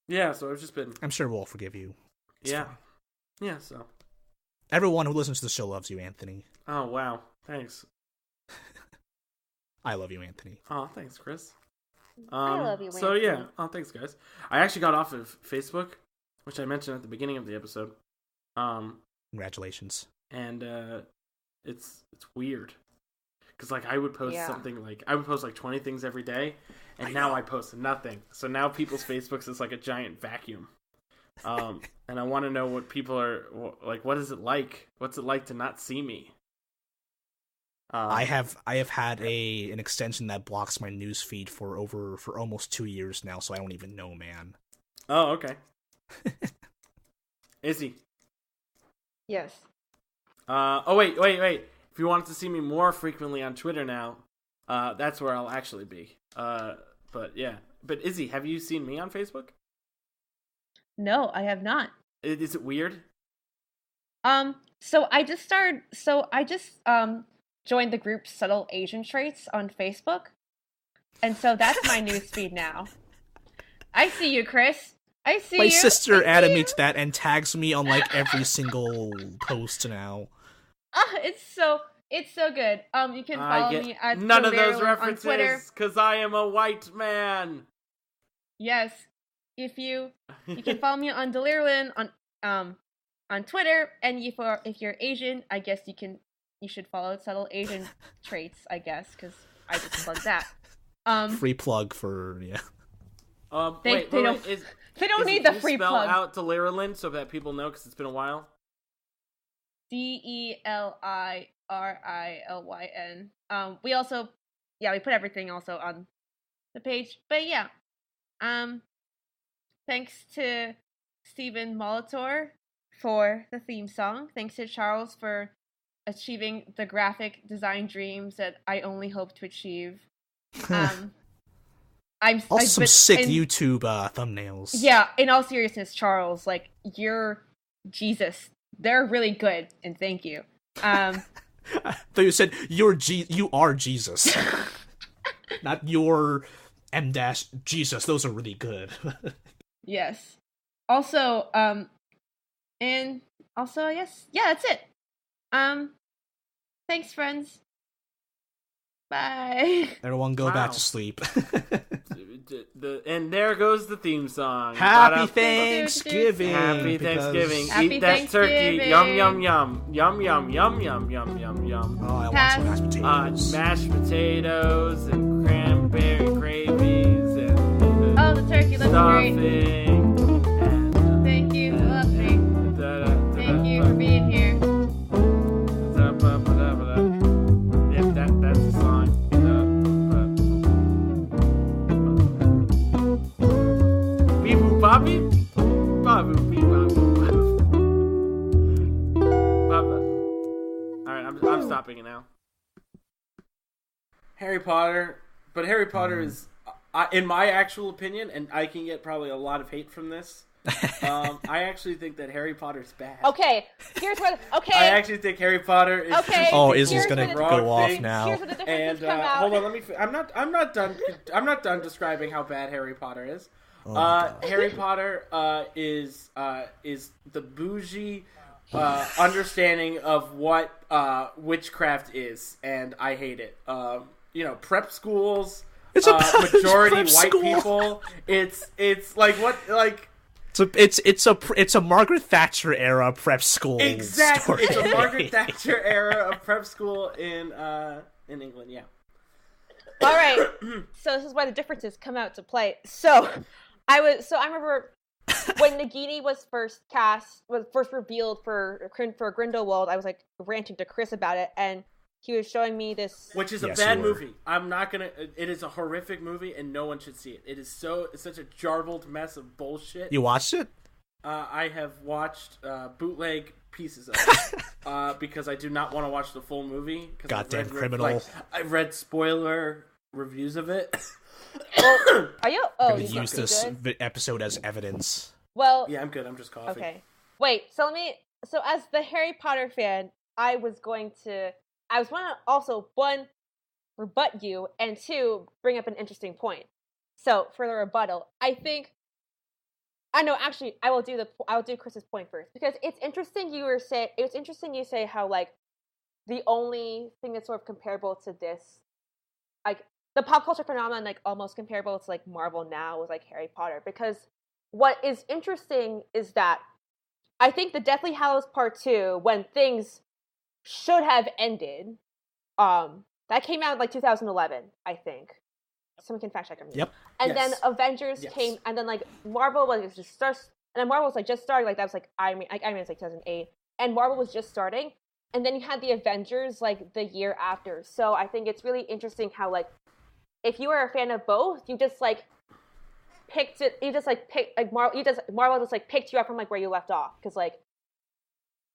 yeah. So I've just been. I'm sure we'll forgive you. It's fine. Yeah. So everyone who listens to the show loves you, Anthony. Oh wow, thanks. I love you, Anthony. Oh, thanks, Chris. I love you, Anthony. So yeah, thanks, guys. I actually got off of Facebook, which I mentioned at the beginning of the episode. Congratulations. And it's weird, because like I would post something like 20 things every day, and now I post nothing. So now people's Facebooks is like a giant vacuum. And I want to know what people are like. What is it like? What's it like to not see me? I have had an extension that blocks my news feed for almost 2 years now, so I don't even know, man. Oh, okay. Izzy. Yes. Wait. If you wanted to see me more frequently on Twitter now, that's where I'll actually be. But yeah. But Izzy, have you seen me on Facebook? No, I have not. Is it weird? So I just joined the group Subtle Asian Traits on Facebook. And so that's my newsfeed now. I see you, Chris. I see you. My sister added me to that and tags me on like every single post now. It's It's so good. You can I follow get me at none of those Daredevil on Twitter. references because I am a white man. Yes, if you can follow me on Delirlin on Twitter, and if you're Asian, I guess you should follow Subtle Asian Traits, I guess, because I just plugged that. Free plug for They don't need the free spell plug. out Delirlin so that people know because it's been a while. DELIRILYN. We also, we put everything also on the page. But yeah, thanks to Stephen Molitor for the theme song. Thanks to Charles for achieving the graphic design dreams that I only hope to achieve. Some sick YouTube thumbnails. Yeah, in all seriousness, Charles, like, you're Jesus. They're really good, and thank you. I thought you said you are Jesus. Not your M-Jesus. Those are really good. Yes. Also, and also, I guess, that's it. Thanks, friends. Bye. Everyone go back to sleep. And there goes the theme song. Happy Thanksgiving. Happy Thanksgiving. Happy Eat that Thanksgiving. turkey. Yum, yum, yum. Yum, yum, yum, yum, yum, yum, yum. Oh, I want some mashed potatoes. Mashed potatoes and cranberry gravies and The turkey looks great. stuffing. Thank you for listening. Thank you for being here. Yep, that's the song. Beep boop bobby. Bobby beep bobby. Alright, I'm stopping it now. Harry Potter, but Harry Potter is, in my actual opinion, and I can get probably a lot of hate from this. I actually think that Harry Potter's bad. Okay, here's what. Okay. I actually think Harry Potter is. Okay. Oh, Izzy's Here's gonna what go off now. Here's what the And differences come out. hold on, let me. I'm not done. I'm not done describing how bad Harry Potter is. Harry Potter is the bougie understanding of what witchcraft is, and I hate it. Prep schools. It's a majority prep white school. people. It's like what like. It's a Margaret Thatcher era prep school. Exactly, story. it's a Margaret Thatcher era of prep school in England. Yeah. All right. So this is why the differences come out to play. So I remember when Nagini was first revealed for Grindelwald. I was like ranting to Chris about it, and he was showing me this, Which is a bad movie. I'm not gonna. It is a horrific movie, and no one should see it. It's such a jarbled mess of bullshit. You watched it? I have watched bootleg pieces of it because I do not want to watch the full movie. Goddamn criminal! I've read spoiler reviews of it. Are you? I'm Oh, gonna you use this episode as evidence. Well, Yeah, I'm good. I'm just coughing. okay. Wait. So as the Harry Potter fan, I was want to also, one, rebut you, and two, bring up an interesting point. So for the rebuttal, I will do Chris's point first, because it's interesting you say how, like, the only thing that's sort of comparable to this, like, the pop culture phenomenon, like, almost comparable to, like, Marvel now with, like, Harry Potter, because what is interesting is that I think the Deathly Hallows Part 2, when things should have ended, that came out in, like, 2011, I think. Someone can fact check me. Yep. And then Avengers came, and then, like, Marvel was just starts, and then Marvel was, like, just starting, like, that was, like, Iron Man was, like, 2008, and Marvel was just starting, and then you had the Avengers, like, the year after. So I think it's really interesting how, like, if you were a fan of both, you just, like, Marvel just, like, picked you up from, like, where you left off, because, like,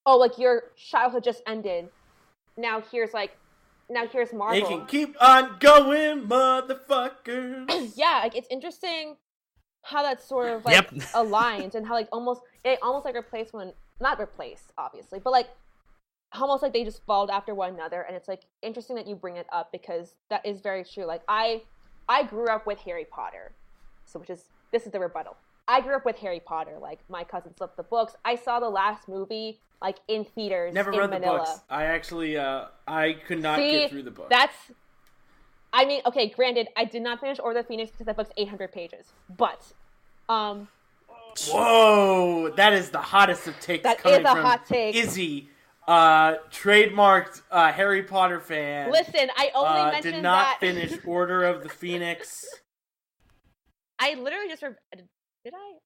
oh, like, your childhood just ended, now here's Marvel. They can keep on going, motherfuckers. Yeah, like, it's interesting how that sort of, like, aligns, and how, like, almost like not replaced, obviously, but, like, almost like they just followed after one another. And it's, like, interesting that you bring it up, because that is very true. Like, I grew up with Harry Potter, so this is the rebuttal. I grew up with Harry Potter. Like, my cousins loved the books. I saw the last movie, like, in theaters Never in read Manila. the books. I actually, I could not get through the book. I mean, okay, granted, I did not finish Order of the Phoenix because that book's 800 pages. But, Whoa! That is the hottest of takes coming from hot take. Izzy, trademarked Harry Potter fan. Listen, I only mentioned did not that. finish Order of the Phoenix. I literally just did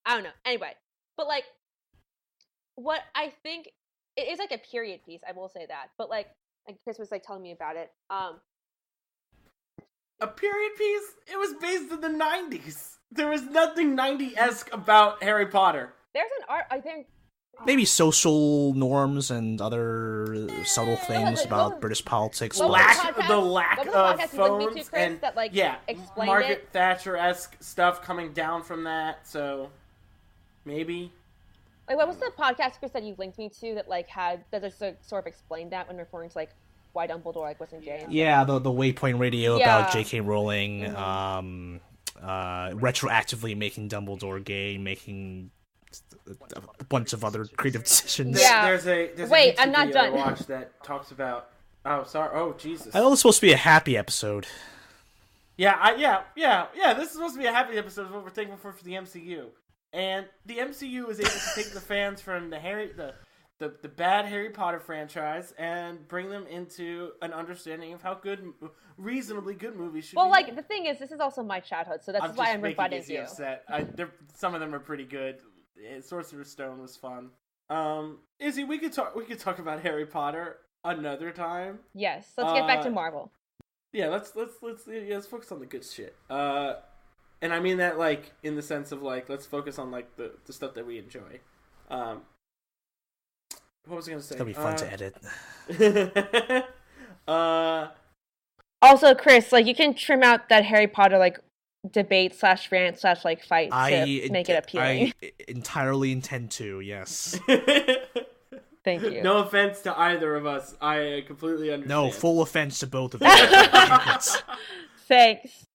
I don't know. Anyway, but like, what I think it is like a period piece. I will say that, but like Chris was like telling me about it. A period piece? It was based in the 90s. There was nothing 90-esque about Harry Potter. There's an art, I think. Maybe social norms and other subtle things about British politics. The lack of phones and that, like, Margaret Thatcher-esque stuff coming down from that. So maybe. Like, what was the podcast, Chris, that you linked me to that just sort of explained that when referring to like why Dumbledore like wasn't James? Yeah, the Waypoint Radio about J.K. Rowling, retroactively making Dumbledore gay, making a bunch of other creative decisions. There's a Wait, YouTube I'm not video done. I watched that talks about. Oh, sorry. Oh, Jesus. I know it's supposed to be a happy episode. Yeah. This is supposed to be a happy episode of what we're thankful for the MCU, and the MCU is able to take the fans from the bad Harry Potter franchise and bring them into an understanding of how reasonally good movies should be. Well, like, the thing is, this is also my childhood, so that's why I'm rebutting Izzy you. Upset. Some of them are pretty good. Sorcerer's Stone was fun. Izzy, we could talk about Harry Potter another time. Yes, let's get back to Marvel. Yeah, let's focus on the good shit. And I mean that like in the sense of like let's focus on like the stuff that we enjoy. What was I gonna say? It's gonna be fun to edit. Also, Chris, like, you can trim out that Harry Potter like debate / rant / like fight to make it appealing. I entirely intend to. Yes. Thank you. No offense to either of us. I completely understand. No, full offense to both of us. Thanks.